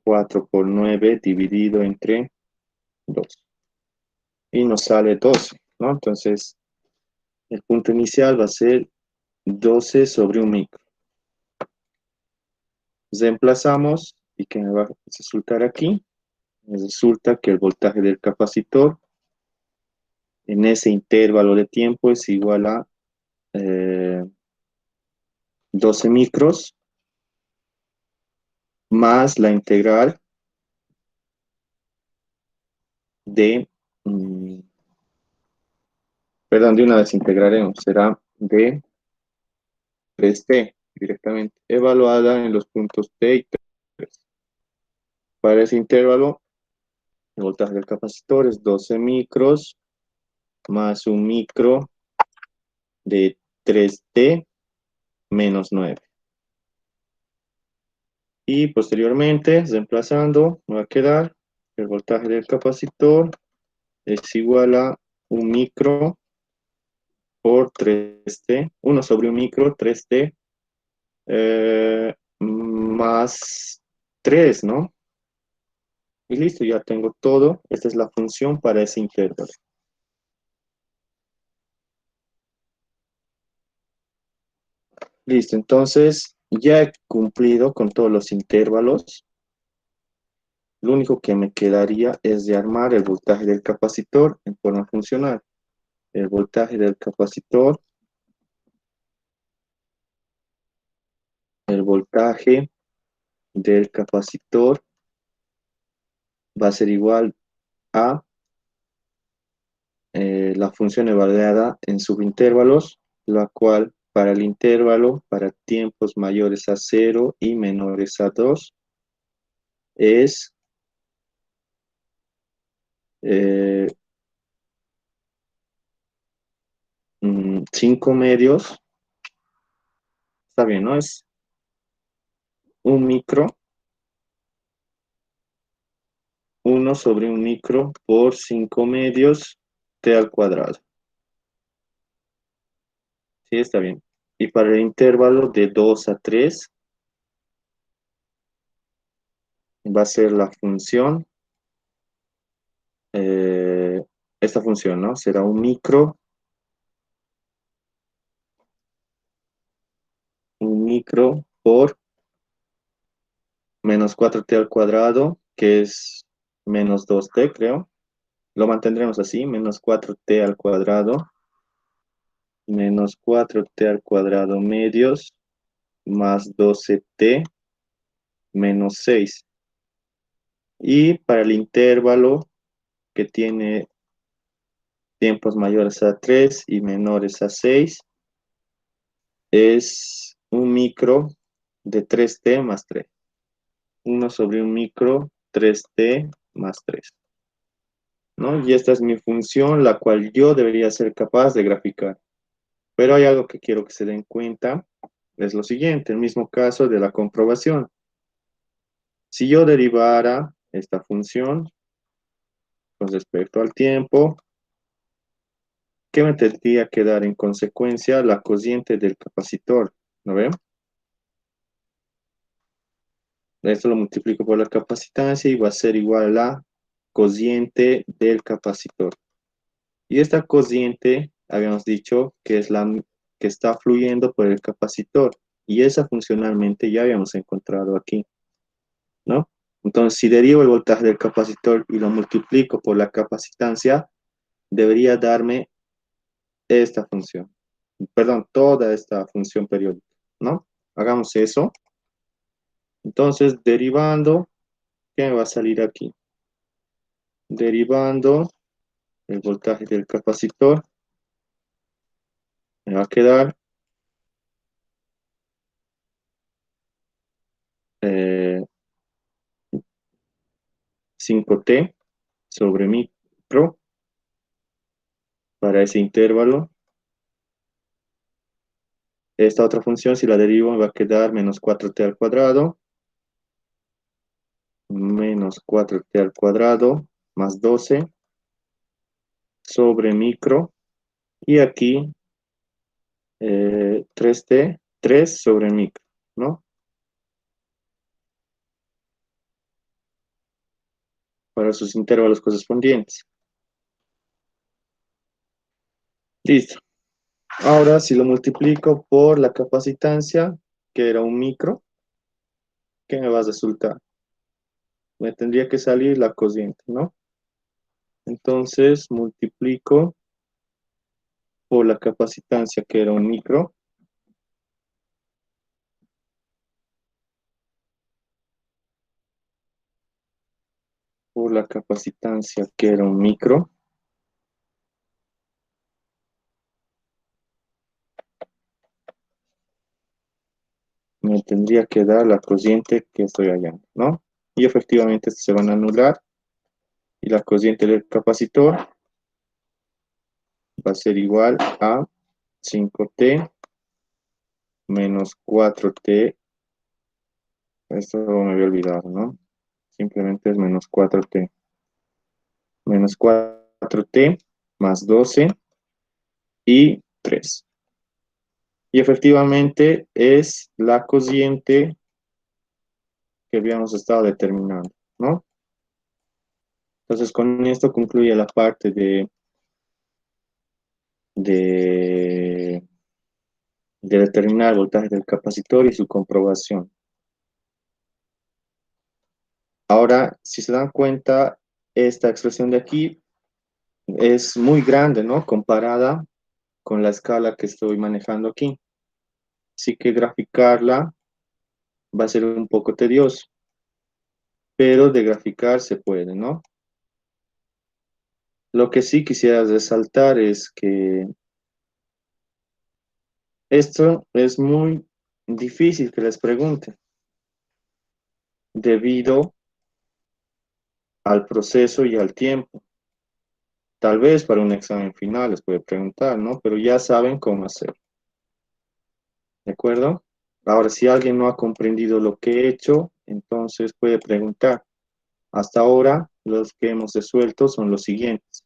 4 por 9 dividido entre 2. Y nos sale 12, ¿no? Entonces, el punto inicial va a ser 12 sobre un micro. Reemplazamos y que me va a resultar aquí. Me resulta que el voltaje del capacitor en ese intervalo de tiempo es igual a 12 micros más la integral de, mm, perdón, de una vez integraremos, será de 3t directamente, evaluada en los puntos T y T. Para ese intervalo, el voltaje del capacitor es 12 micros más un micro de 3t menos 9. Y posteriormente, reemplazando, me va a quedar el voltaje del capacitor es igual a un micro por 3t, 1 sobre un micro, 3t, más 3, ¿no? Y listo, ya tengo todo. Esta es la función para ese intervalo. Listo, entonces ya he cumplido con todos los intervalos. Lo único que me quedaría es de armar el voltaje del capacitor en forma funcional. El voltaje del capacitor, el voltaje del capacitor va a ser igual a la función evaluada en subintervalos, la cual para el intervalo, para tiempos mayores a 0 y menores a 2, es 5 medios, está bien, ¿no? Es un micro, 1 sobre un micro por 5 medios, t al cuadrado. Sí, está bien. Y para el intervalo de 2 a 3 va a ser la función, eh, esta función, ¿no? Será un micro por menos 4t al cuadrado, que es menos 2t, creo. Lo mantendremos así, menos 4t al cuadrado, menos 4t al cuadrado medios, más 12t menos 6. Y para el intervalo que tiene tiempos mayores a 3 y menores a 6, es un micro de 3t más 3. 1 sobre un micro, 3t más 3. ¿No? Y esta es mi función, la cual yo debería ser capaz de graficar. Pero hay algo que quiero que se den cuenta, es lo siguiente, el mismo caso de la comprobación. Si yo derivara esta función con respecto al tiempo, ¿qué me tendría que dar en consecuencia? La cociente del capacitor, ¿no ven? Esto lo multiplico por la capacitancia y va a ser igual a la cociente del capacitor. Y esta cociente, habíamos dicho que es la que está fluyendo por el capacitor. Y esa funcionalmente ya habíamos encontrado aquí, ¿no? Entonces, si derivo el voltaje del capacitor y lo multiplico por la capacitancia, debería darme esta función. Perdón, toda esta función periódica, ¿no? Hagamos eso. Entonces, derivando, ¿qué me va a salir aquí? Derivando el voltaje del capacitor, me va a quedar 5t sobre micro para ese intervalo. Esta otra función, si la derivo, me va a quedar menos 4t al cuadrado, menos 4t al cuadrado, más 12 sobre micro, y aquí 3t, 3 sobre micro, ¿no? Para sus intervalos correspondientes. Listo. Ahora, si lo multiplico por la capacitancia, que era un micro, ¿qué me va a resultar? Me tendría que salir la cociente, ¿no? Entonces, multiplico por la capacitancia que era un micro, por la capacitancia que era un micro, me tendría que dar la cociente que estoy hallando, ¿no? Y efectivamente se van a anular y la cociente del capacitor va a ser igual a 5T menos 4T. Esto me había olvidado, ¿no? Simplemente es menos 4T. Menos 4T más 12 y 3. Y efectivamente es la cociente que habíamos estado determinando, ¿no? Entonces con esto concluye la parte de, de determinar el voltaje del capacitor y su comprobación. Ahora, si se dan cuenta, esta expresión de aquí es muy grande, ¿no? Comparada con la escala que estoy manejando aquí. Así que graficarla va a ser un poco tedioso, pero de graficar se puede, ¿no? Lo que sí quisiera resaltar es que esto es muy difícil que les pregunte, debido al proceso y al tiempo. Tal vez para un examen final les puede preguntar, ¿no? Pero ya saben cómo hacer, ¿de acuerdo? Ahora, si alguien no ha comprendido lo que he hecho, entonces puede preguntar. Hasta ahora, los que hemos resuelto son los siguientes.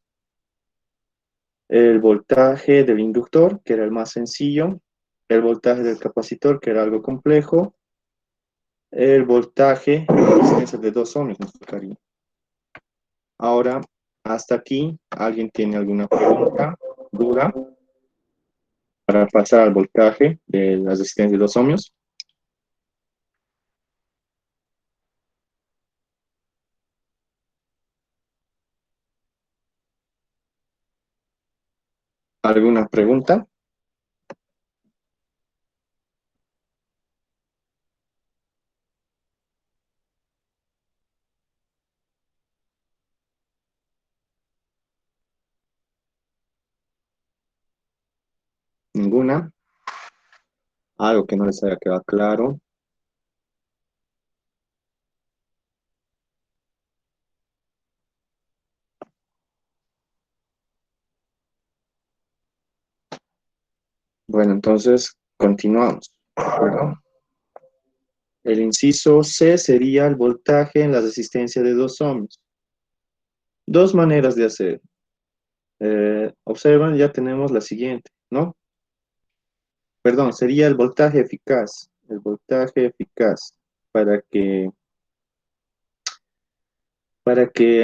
El voltaje del inductor, que era el más sencillo, el voltaje del capacitor, que era algo complejo, el voltaje de la resistencia de 2 ohms, nos tocaría. Ahora, hasta aquí, ¿alguien tiene alguna pregunta, duda, para pasar al voltaje de la resistencia de 2 ohms? ¿Alguna pregunta? ¿Ninguna? ¿Algo que no les haya quedado claro? Bueno, entonces continuamos, ¿de acuerdo? El inciso C sería el voltaje en la resistencia de 2 ohms. Dos maneras de hacer. Observan, ya tenemos la siguiente, ¿no? Perdón, sería el voltaje eficaz. El voltaje eficaz para que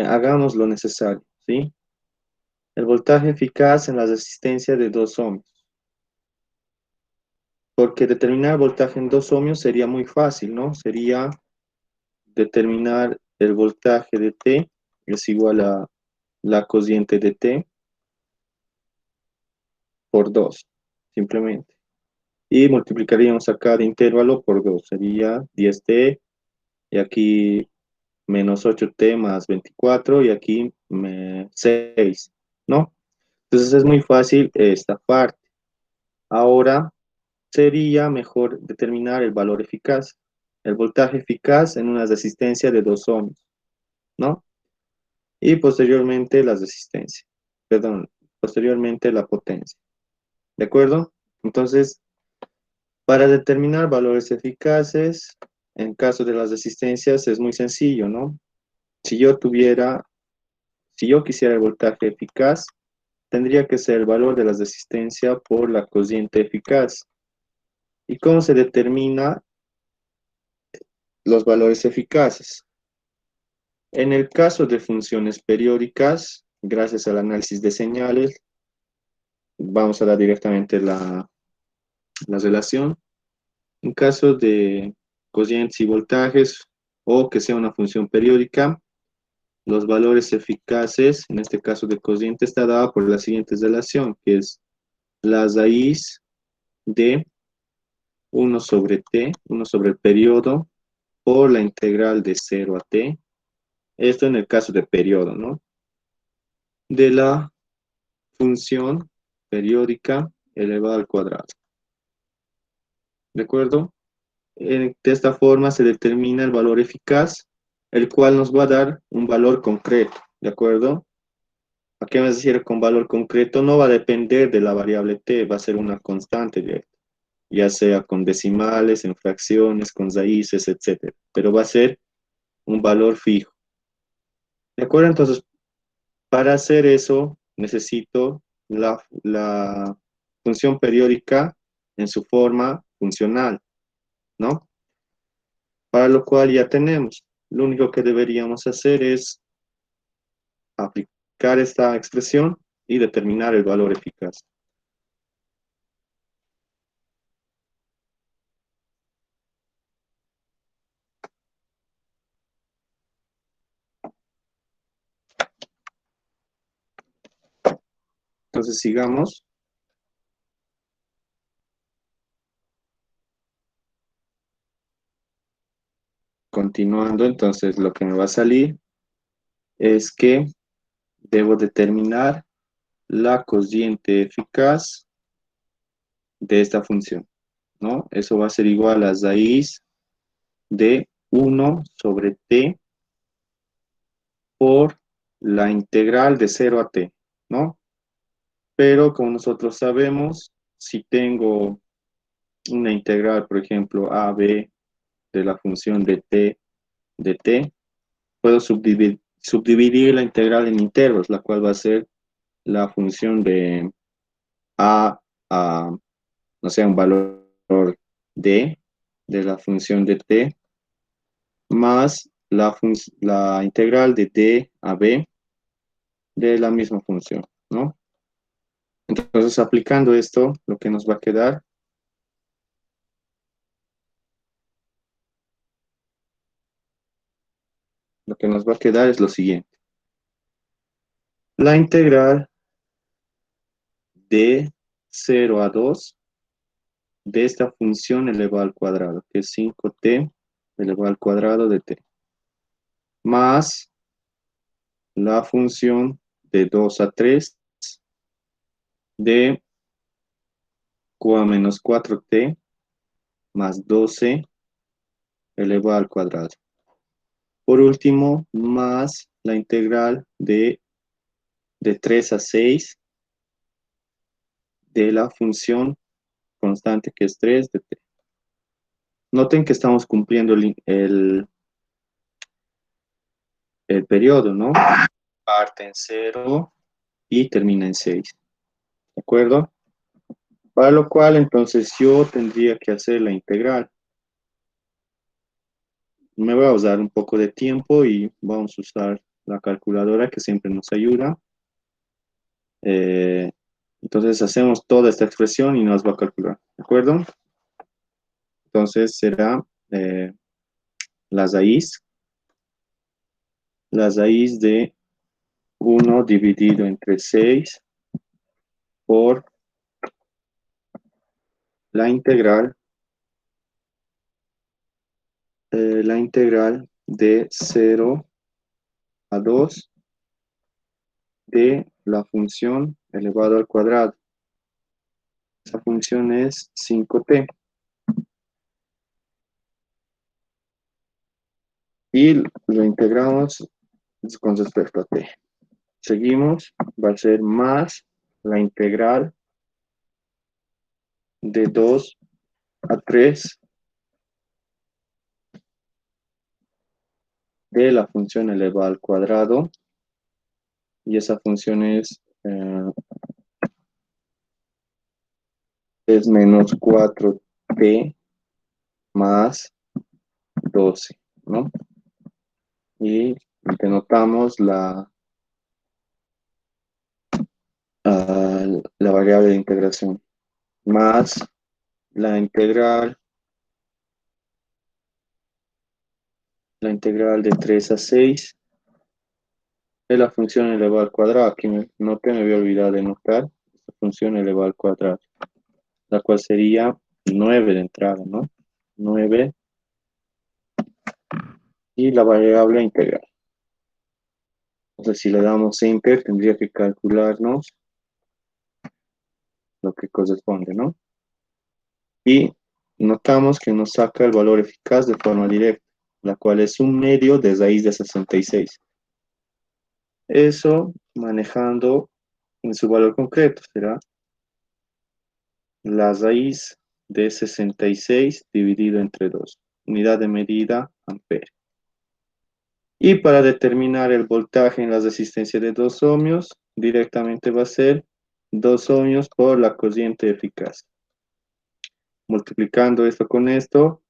hagamos lo necesario, ¿sí? El voltaje eficaz en la resistencia de 2 ohms. Porque determinar el voltaje en 2 ohms sería muy fácil, ¿no? Sería determinar el voltaje de T es igual a la cociente de T por 2, simplemente. Y multiplicaríamos a cada intervalo por 2, sería 10T, y aquí menos 8T más 24, y aquí 6, ¿no? Entonces es muy fácil esta parte. Ahora sería mejor determinar el valor eficaz, el voltaje eficaz en una resistencia de 2 ohms, ¿no? Y posteriormente la resistencia, perdón, posteriormente la potencia, ¿de acuerdo? Entonces, para determinar valores eficaces, en caso de las resistencias es muy sencillo, ¿no? Si yo tuviera, si yo quisiera el voltaje eficaz, tendría que ser el valor de la resistencia por la cociente eficaz. ¿Y cómo se determina los valores eficaces? En el caso de funciones periódicas, gracias al análisis de señales, vamos a dar directamente la relación. En caso de cocientes y voltajes o que sea una función periódica, los valores eficaces, en este caso de cociente, está dada por la siguiente relación, que es la raíz de 1 sobre el periodo, por la integral de 0 a t, esto en el caso de periodo, ¿no? De la función periódica elevada al cuadrado. ¿De acuerdo? De esta forma se determina el valor eficaz, el cual nos va a dar un valor concreto. ¿De acuerdo? ¿A qué me refiero con valor concreto? No va a depender de la variable t, va a ser una constante directa, ya sea con decimales, en fracciones, con raíces, etcétera. Pero va a ser un valor fijo. ¿De acuerdo? Entonces, para hacer eso, necesito la función periódica en su forma funcional, ¿no? Para lo cual ya tenemos. Lo único que deberíamos hacer es aplicar esta expresión y determinar el valor eficaz. Entonces, sigamos. Continuando, entonces lo que me va a salir es que debo determinar la cociente eficaz de esta función, ¿no? Eso va a ser igual a raíz de 1 sobre t por la integral de 0 a t, ¿no? Pero como nosotros sabemos, si tengo una integral, por ejemplo, a, b de la función de t, puedo subdividir la integral en intervalos, la cual va a ser la función de a, no sé, un valor d de la función de t, más la integral de d a b de la misma función, ¿no? Entonces, aplicando esto, lo que nos va a quedar, es lo siguiente. La integral de 0 a 2 de esta función elevada al cuadrado, que es 5t elevado al cuadrado de t, más la función de 2 a 3 de q a menos 4t más 12 elevado al cuadrado. Por último, más la integral de 3 a 6 de la función constante que es 3 de t. Noten que estamos cumpliendo el periodo, ¿no? Parte en 0 y termina en 6. ¿De acuerdo? Para lo cual, entonces, yo tendría que hacer la integral. Me voy a usar un poco de tiempo y vamos a usar la calculadora que siempre nos ayuda. Eh, entonces, hacemos toda esta expresión y nos va a calcular. ¿De acuerdo? Entonces, será eh, la raíz. La raíz de 1 dividido entre 6 por la integral de 0 a 2 de la función elevado al cuadrado. Esa función es 5t. Y lo integramos con respecto a t. Seguimos, va a ser más la integral de 2 a 3 de la función elevada al cuadrado. Y esa función es menos 4t más 12, ¿no? Y denotamos la variable de integración, más la integral de 3 a 6 de la función elevada al cuadrado. Aquí me había olvidado de notar, esta función elevado al cuadrado, la cual sería 9 de entrada, ¿no? 9 y la variable integral. Entonces, si le damos Enter, tendría que calcularnos lo que corresponde, ¿no? Y notamos que nos saca el valor eficaz de forma directa, la cual es un medio de raíz de 66. Eso manejando en su valor concreto será la raíz de 66 dividido entre 2. Unidad de medida, amperes. Y para determinar el voltaje en la resistencia de 2 ohmios, directamente va a ser 2 ohmios por la corriente eficaz. Multiplicando esto con esto,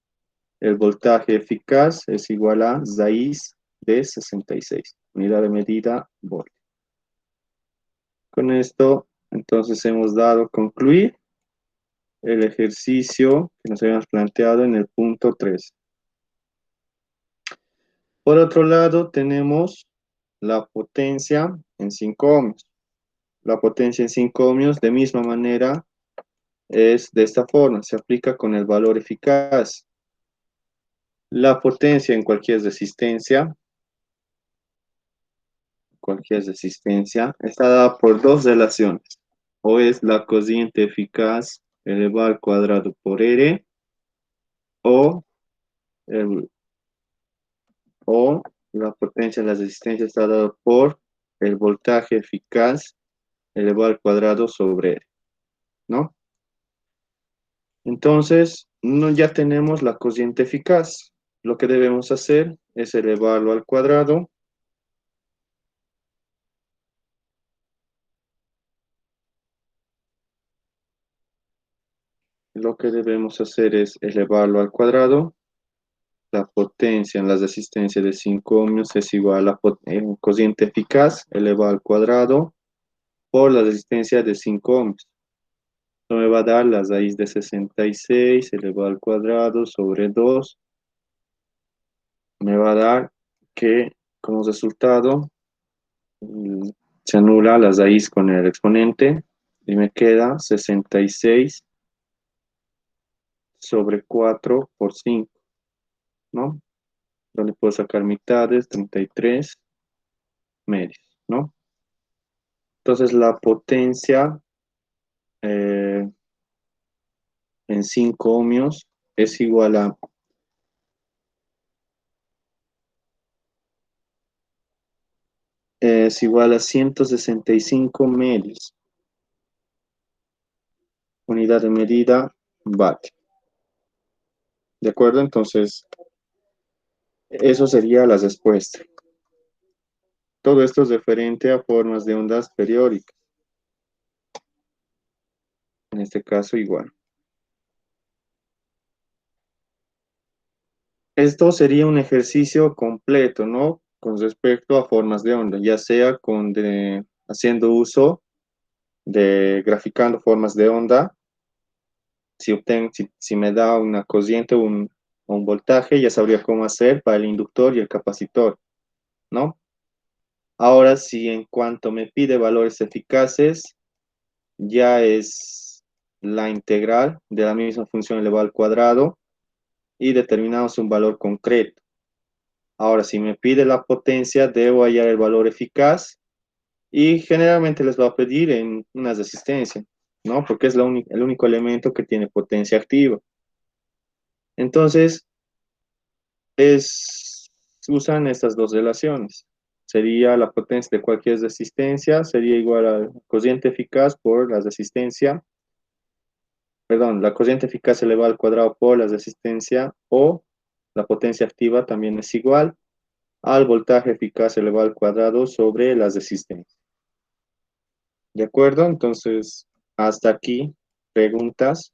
el voltaje eficaz es igual a raíz de 66. Unidad de medida, volt. Con esto, entonces hemos dado concluir el ejercicio que nos habíamos planteado en el punto 3. Por otro lado, tenemos la potencia en 5 ohmios. La potencia en 5 ohmios, de misma manera, es de esta forma, se aplica con el valor eficaz. La potencia en cualquier resistencia, está dada por dos relaciones. O es la corriente eficaz elevado al cuadrado por R, o, el, o la potencia en la resistencia está dada por el voltaje eficaz elevado al cuadrado sobre R, ¿no? Entonces, ya tenemos la corriente eficaz. Lo que debemos hacer es elevarlo al cuadrado. Lo que debemos hacer es elevarlo al cuadrado. La potencia en la resistencia de 5 ohmios es igual a la corriente eficaz elevado al cuadrado por la resistencia de 5 ohmios. Esto me va a dar la raíz de 66 elevado al cuadrado sobre 2. Me va a dar que como resultado se anula la raíz con el exponente y me queda 66 sobre 4 por 5, ¿no? Donde puedo sacar mitades, 33 medios, ¿no? Entonces la potencia eh, en 5 ohmios es igual a 165 medios. Unidad de medida, watt. ¿De acuerdo? Entonces, eso sería la respuesta. Todo esto es referente a formas de ondas periódicas. En este caso, igual. Esto sería un ejercicio completo, ¿no? Con respecto a formas de onda, ya sea haciendo uso de graficando formas de onda. Si me da una corriente o un voltaje, ya sabría cómo hacer para el inductor y el capacitor, ¿no? Ahora, si en cuanto me pide valores eficaces, ya es la integral de la misma función elevada al cuadrado y determinamos un valor concreto. Ahora, si me pide la potencia, debo hallar el valor eficaz y generalmente les va a pedir en una resistencia, ¿no? Porque es el único elemento que tiene potencia activa. Entonces, usan estas dos relaciones. Sería la potencia de cualquier resistencia, sería igual a la corriente eficaz por la resistencia, perdón, la corriente eficaz elevada al cuadrado por la resistencia, o la potencia activa también es igual al voltaje eficaz elevado al cuadrado sobre la resistencia. ¿De acuerdo? Entonces, hasta aquí, preguntas,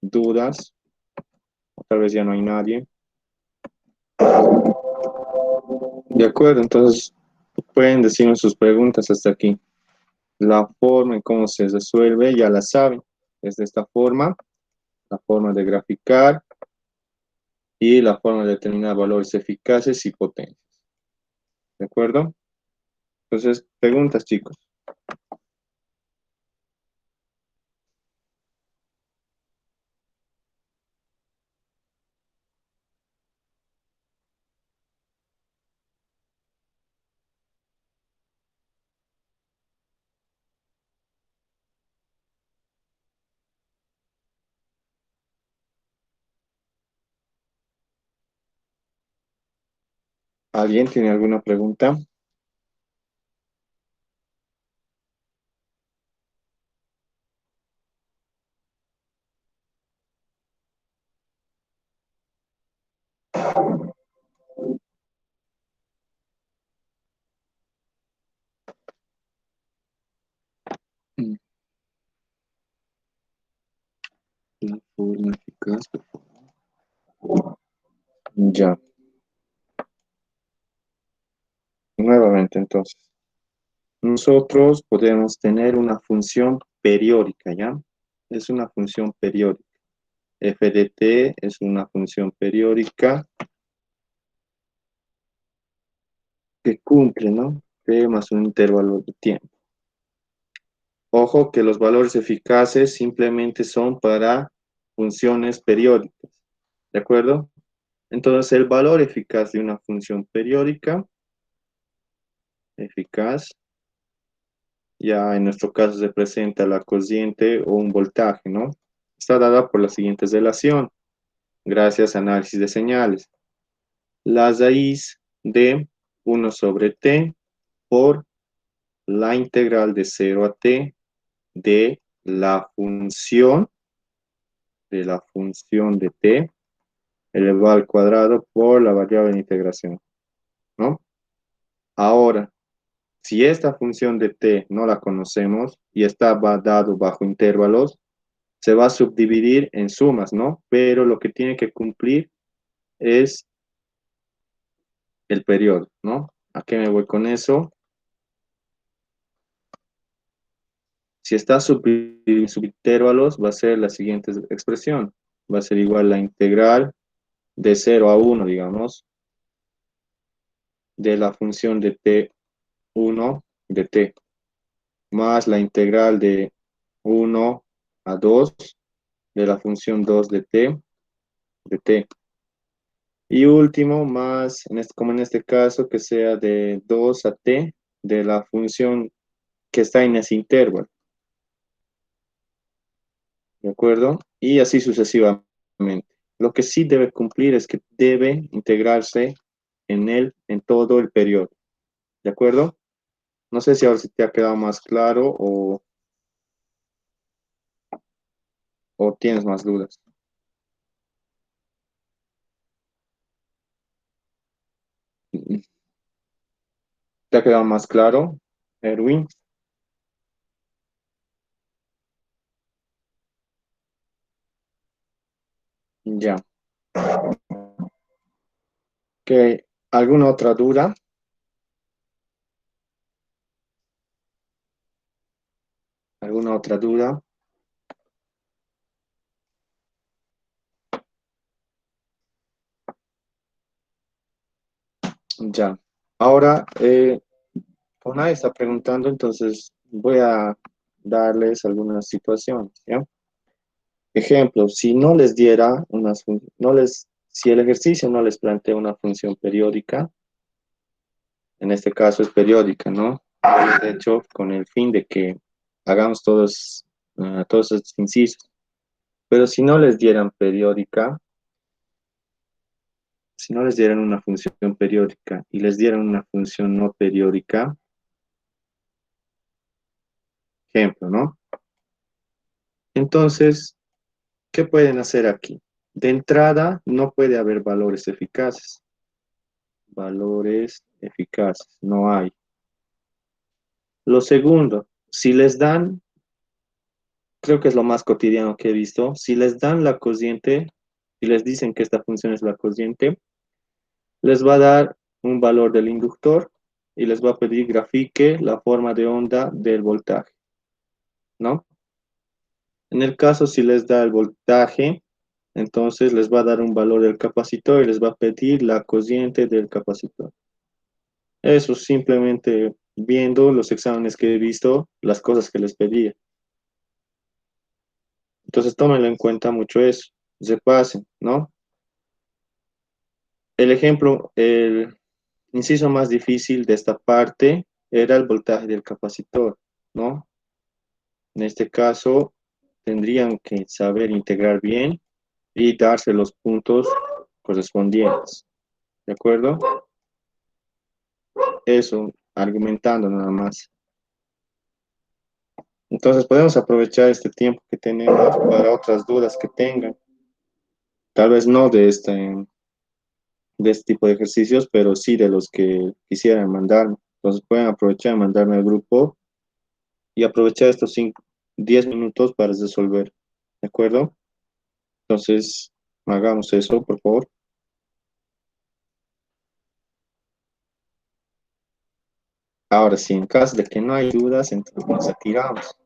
dudas, o tal vez ya no hay nadie. De acuerdo, entonces pueden decirme sus preguntas hasta aquí. La forma en cómo se resuelve ya la saben. Es de esta forma, la forma de graficar y la forma de determinar valores eficaces y potentes. ¿De acuerdo? Entonces, preguntas, chicos. ¿Alguien tiene alguna pregunta? Mm, La forma eficaz. Ya, nuevamente entonces. Nosotros podemos tener una función periódica, ¿ya? Es una función periódica. F de t es una función periódica que cumple, ¿no? T más un intervalo de tiempo. Ojo que los valores eficaces simplemente son para funciones periódicas, ¿de acuerdo? Entonces, el valor eficaz de una función periódica, eficaz, ya en nuestro caso se presenta la cociente o un voltaje, ¿no? Está dada por la siguiente relación, gracias a análisis de señales. La raíz de 1/t por la integral de 0 a t de la función de t elevado al cuadrado por la variable de integración, ¿no? Ahora, si esta función de t no la conocemos y está dado bajo intervalos, se va a subdividir en sumas, ¿no? Pero lo que tiene que cumplir es el periodo, ¿no? ¿A qué me voy con eso? Si está subintervalos, va a ser la siguiente expresión. Va a ser igual la integral de 0 a 1, digamos, de la función de t1 de t, más la integral de 1 a 2 de la función 2 de t. Y último, más, como en este caso, que sea de 2 a t de la función que está en ese intervalo, ¿de acuerdo? Y así sucesivamente. Lo que sí debe cumplir es que debe integrarse en todo el periodo, ¿de acuerdo? No sé si ahora sí te ha quedado más claro o tienes más dudas. ¿Te ha quedado más claro, Erwin? Ya. ¿Qué? ¿Alguna otra duda? ¿Alguna otra duda? Ya. Ahora, Onay está preguntando, entonces voy a darles algunas situaciones, ¿ya? Ejemplo, si no les diera si el ejercicio no les plantea una función periódica, en este caso es periódica, ¿no? De hecho, con el fin de que hagamos todos estos incisos. Pero si no les dieran periódica, si no les dieran una función periódica y les dieran una función no periódica, ejemplo, ¿no? Entonces, ¿qué pueden hacer aquí? De entrada, no puede haber valores eficaces. Valores eficaces, no hay. Lo segundo, si les dan, creo que es lo más cotidiano que he visto, si les dan la cociente, si les dicen que esta función es la cociente, les va a dar un valor del inductor y les va a pedir grafique la forma de onda del voltaje, ¿no? En el caso, si les da el voltaje, entonces les va a dar un valor del capacitor y les va a pedir la cociente del capacitor. Eso simplemente viendo los exámenes que he visto, las cosas que les pedía. Entonces tómenlo en cuenta mucho eso. Se pasen, ¿no? El ejemplo, el inciso más difícil de esta parte era el voltaje del capacitor, ¿no? En este caso, tendrían que saber integrar bien y darse los puntos correspondientes, ¿de acuerdo? Eso, argumentando nada más. Entonces podemos aprovechar este tiempo que tenemos para otras dudas que tengan. Tal vez no de este tipo de ejercicios, pero sí de los que quisieran mandarme. Entonces pueden aprovechar y mandarme al grupo y aprovechar estos 10 minutos para resolver. ¿De acuerdo? Entonces, hagamos eso, por favor. Ahora sí, en caso de que no hay dudas, entonces nos retiramos.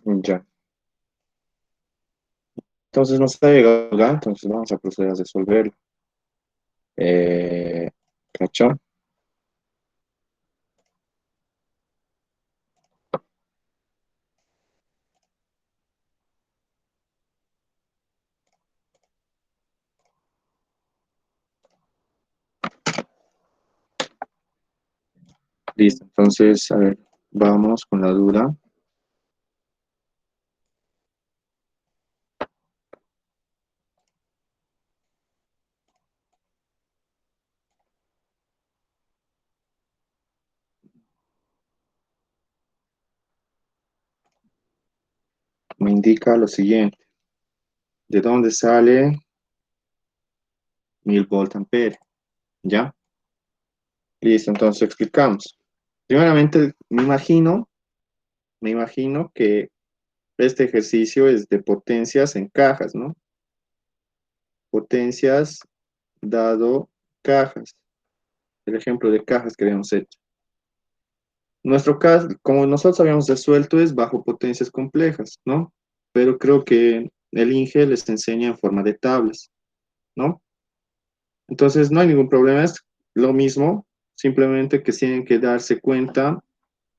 Ya. Entonces nos ha llegado acá, entonces vamos a proceder a resolverlo. Eh, ¿Cacho? Listo, entonces, a ver, vamos con la duda. Me indica lo siguiente. ¿De dónde sale 1000 volt-ampere? ¿Ya? Listo, entonces explicamos. Primeramente, me imagino que este ejercicio es de potencias en cajas, ¿no? Potencias dado cajas. El ejemplo de cajas que habíamos hecho. Nuestro caso, como nosotros habíamos resuelto, es bajo potencias complejas, ¿no? Pero creo que el INGE les enseña en forma de tablas, ¿no? Entonces no hay ningún problema, es lo mismo, simplemente que tienen que darse cuenta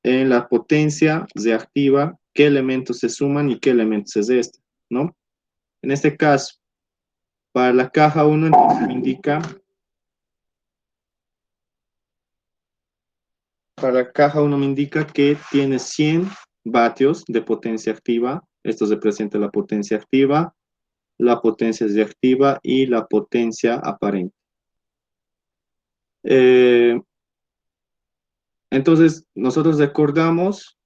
en la potencia reactiva qué elementos se suman y qué elementos se restan, ¿no? En este caso, para la caja uno entonces me indica, para la caja uno me indica que tiene 100 vatios de potencia activa, esto representa la potencia activa, la potencia reactiva y la potencia aparente. Eh, entonces, nosotros recordamos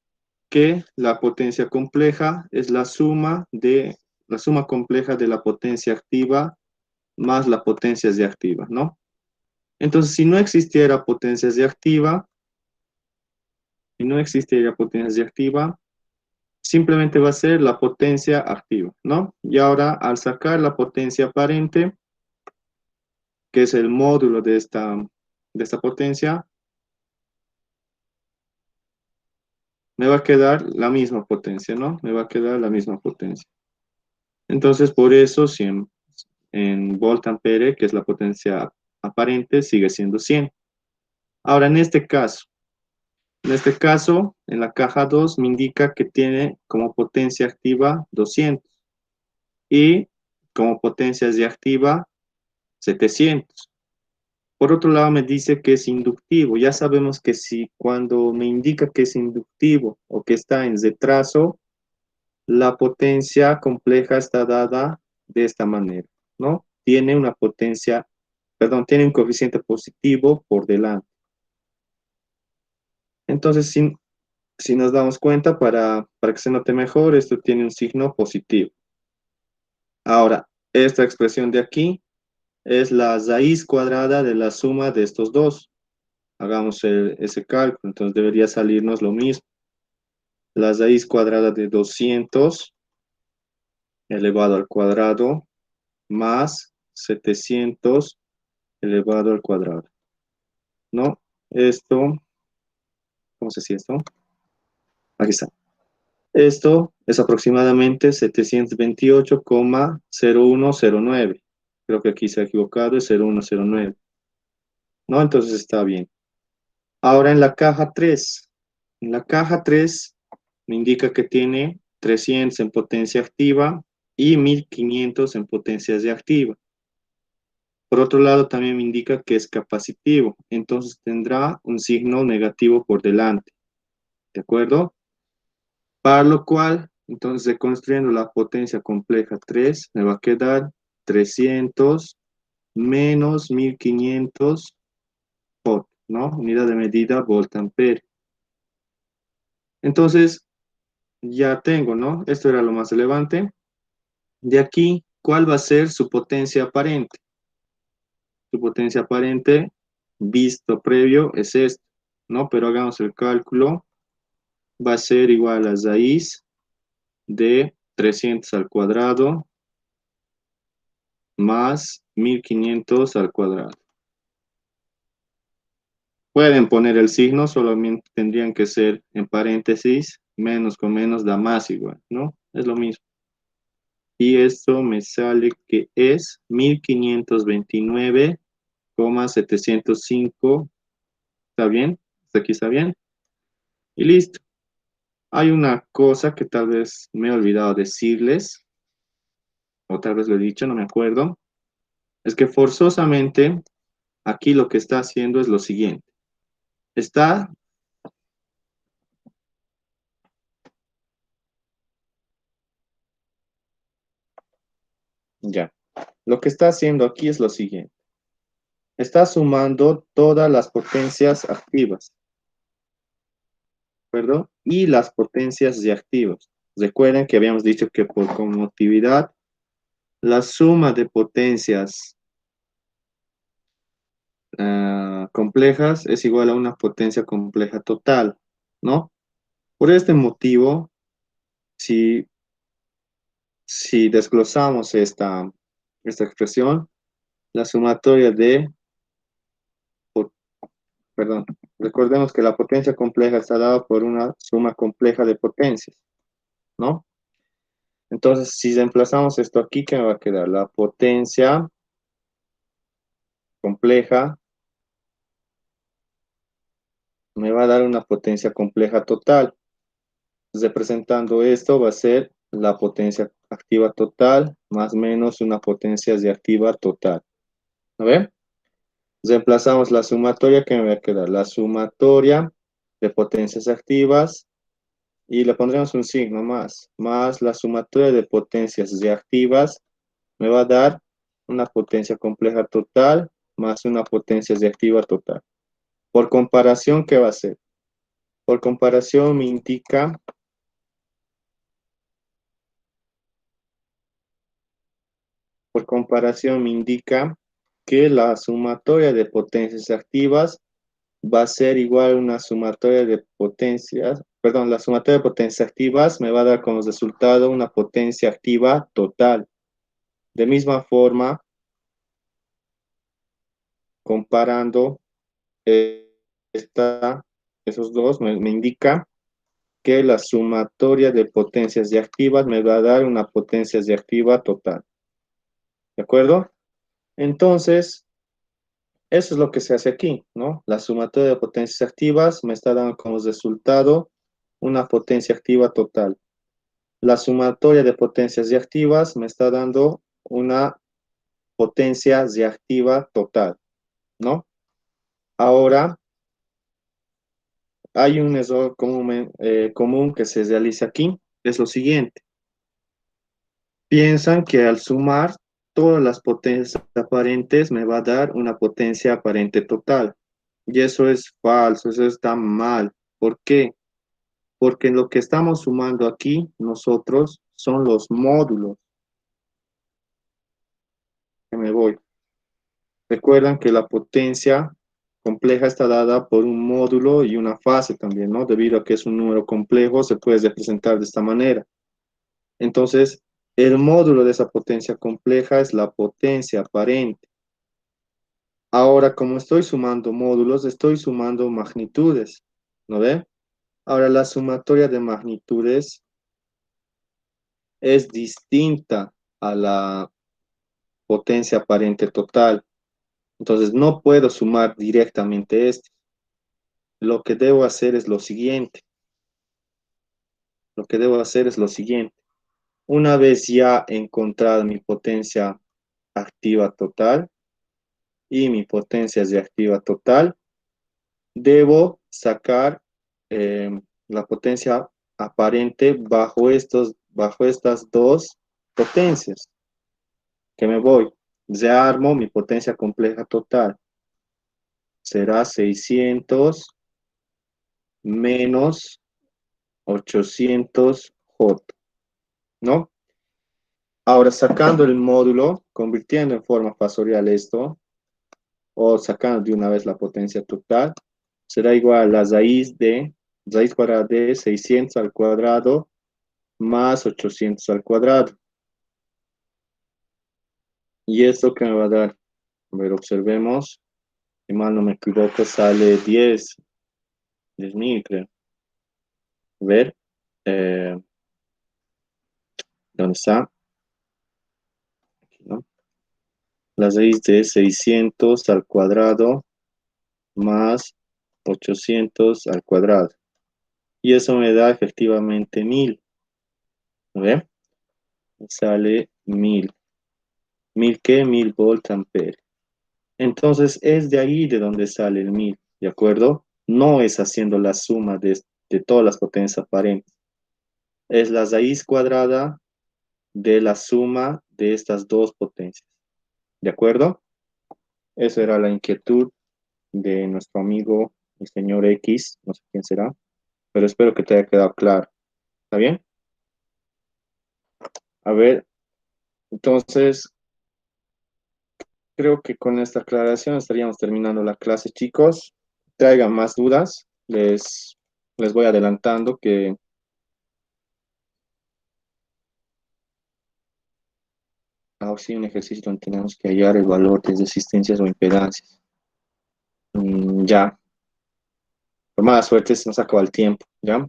que la potencia compleja es la suma compleja de la potencia activa más la potencia reactiva, ¿no? Entonces, si no existiera potencia reactiva, simplemente va a ser la potencia activa, ¿no? Y ahora, al sacar la potencia aparente, que es el módulo de esta potencia, me va a quedar la misma potencia, ¿no? Me va a quedar la misma potencia. Entonces, por eso, en volt ampere, que es la potencia aparente, sigue siendo 100. Ahora, en este caso, en la caja 2 me indica que tiene como potencia activa 200 y como potencia reactiva 700. Por otro lado, me dice que es inductivo. Ya sabemos que si cuando me indica que es inductivo o que está en retraso, la potencia compleja está dada de esta manera, ¿no? Tiene una potencia, perdón, tiene un coeficiente positivo por delante. Entonces, si nos damos cuenta, para que se note mejor, esto tiene un signo positivo. Ahora, esta expresión de aquí es la raíz cuadrada de la suma de estos dos. Hagamos ese cálculo, entonces debería salirnos lo mismo. La raíz cuadrada de 200 elevado al cuadrado más 700 elevado al cuadrado, ¿no? Esto, ¿cómo se dice esto? Aquí está. Esto es aproximadamente 728,0109. Creo que aquí se ha equivocado, es 0109, ¿no? Entonces está bien. Ahora en la caja 3 me indica que tiene 300 en potencia activa y 1500 en potencia reactiva. Por otro lado, también me indica que es capacitivo, entonces tendrá un signo negativo por delante, ¿de acuerdo? Para lo cual, entonces, reconstruyendo la potencia compleja 3, me va a quedar 300 menos 1500 volt, ¿no? Unidad de medida volt ampere. Entonces, ya tengo, ¿no? Esto era lo más relevante. De aquí, ¿cuál va a ser su potencia aparente? Su potencia aparente, visto previo, es esto, ¿no? Pero hagamos el cálculo. Va a ser igual a raíz de 300 al cuadrado más 1500 al cuadrado. Pueden poner el signo, solamente tendrían que ser en paréntesis, menos con menos da más igual, ¿no? Es lo mismo. Y esto me sale que es 1529,705. ¿Está bien? ¿Hasta aquí está bien? Y listo. Hay una cosa que tal vez me he olvidado decirles, o tal vez lo he dicho, no me acuerdo. Es que forzosamente aquí lo que está haciendo es lo siguiente. Está, ya, lo que está haciendo aquí es lo siguiente. Está sumando todas las potencias activas, ¿de acuerdo? Y las potencias reactivas. Recuerden que habíamos dicho que por conmutividad, la suma de potencias complejas es igual a una potencia compleja total, ¿no? Por este motivo, si, si desglosamos esta expresión, la sumatoria de, perdón, recordemos que la potencia compleja está dada por una suma compleja de potencias, ¿no? Entonces, si reemplazamos esto aquí, ¿qué me va a quedar? La potencia compleja me va a dar una potencia compleja total. Representando esto va a ser la potencia activa total más menos una potencia reactiva total. ¿A ver? Reemplazamos la sumatoria que me va a quedar. La sumatoria de potencias activas y le pondremos un signo más la sumatoria de potencias reactivas me va a dar una potencia compleja total más una potencia reactiva total. Por comparación, ¿qué va a ser? Por comparación me indica, por comparación me indica que la sumatoria de potencias activas va a ser igual a una sumatoria de potencias, perdón, la sumatoria de potencias activas me va a dar como resultado una potencia activa total. De misma forma, comparando esta, esos dos, me indica que la sumatoria de potencias reactivas me va a dar una potencia reactiva total. ¿De acuerdo? Entonces, eso es lo que se hace aquí, ¿no? La sumatoria de potencias activas me está dando como resultado una potencia activa total. La sumatoria de potencias reactivas me está dando una potencia reactiva total, ¿no? Ahora, hay un error común que se realiza aquí, es lo siguiente. Piensan que al sumar todas las potencias aparentes me va a dar una potencia aparente total. Y eso es falso, eso está mal. ¿Por qué? Porque lo que estamos sumando aquí nosotros son los módulos. Que me voy. Recuerdan que la potencia compleja está dada por un módulo y una fase también, ¿no? Debido a que es un número complejo, se puede representar de esta manera. Entonces, el módulo de esa potencia compleja es la potencia aparente. Ahora, como estoy sumando módulos, estoy sumando magnitudes, ¿no ve? Ahora, la sumatoria de magnitudes es distinta a la potencia aparente total. Entonces, no puedo sumar directamente esto. Lo que debo hacer es lo siguiente. Lo que debo hacer es lo siguiente. Una vez ya encontrada mi potencia activa total y mi potencia reactiva total, debo sacar la potencia aparente bajo estas dos potencias. Que me voy. Ya armo mi potencia compleja total. Será 600 menos 800 J, ¿no? Ahora sacando el módulo, convirtiendo en forma factorial esto, o sacando de una vez la potencia total, será igual a la raíz cuadrada de 600 al cuadrado más 800 al cuadrado. ¿Y esto qué me va a dar? A ver, observemos. Si mal no me equivoco, sale 10.000, creo. A ver, eh, ¿dónde está? Aquí, ¿no? La raíz de 600 al cuadrado más 800 al cuadrado. Y eso me da efectivamente 1000. ¿Ve? Sale 1000. ¿1000 qué? 1000 volt ampere. Entonces es de ahí de donde sale el 1000, ¿de acuerdo? No es haciendo la suma de todas las potencias aparentes. Es la raíz cuadrada de la suma de estas dos potencias. ¿De acuerdo? Esa era la inquietud de nuestro amigo, el señor X, no sé quién será, pero espero que te haya quedado claro. ¿Está bien? A ver, entonces, creo que con esta aclaración estaríamos terminando la clase, chicos. Traigan más dudas. Les voy adelantando que ahora sí un ejercicio donde tenemos que hallar el valor de resistencias o impedancias. Ya, por mala suerte se nos acaba el tiempo, ¿ya?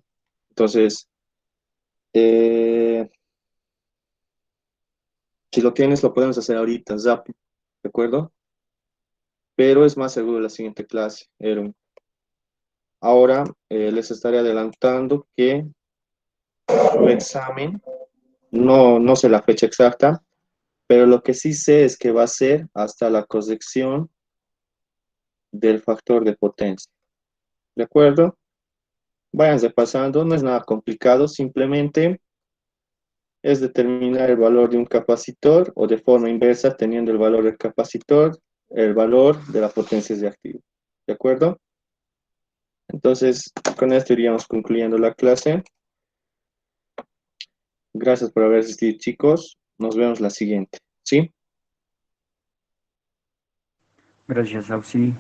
Entonces, eh, si lo tienes, lo podemos hacer ahorita, rápido, ¿de acuerdo? Pero es más seguro la siguiente clase, Aaron. Ahora les estaré adelantando que su examen, no sé la fecha exacta, pero lo que sí sé es que va a ser hasta la corrección del factor de potencia. ¿De acuerdo? Váyanse pasando, no es nada complicado, simplemente es determinar el valor de un capacitor o de forma inversa, teniendo el valor del capacitor, el valor de la potencia reactiva. ¿De acuerdo? Entonces, con esto iríamos concluyendo la clase. Gracias por haber asistido, chicos. Nos vemos la siguiente. ¿Sí?
Gracias, Auxi.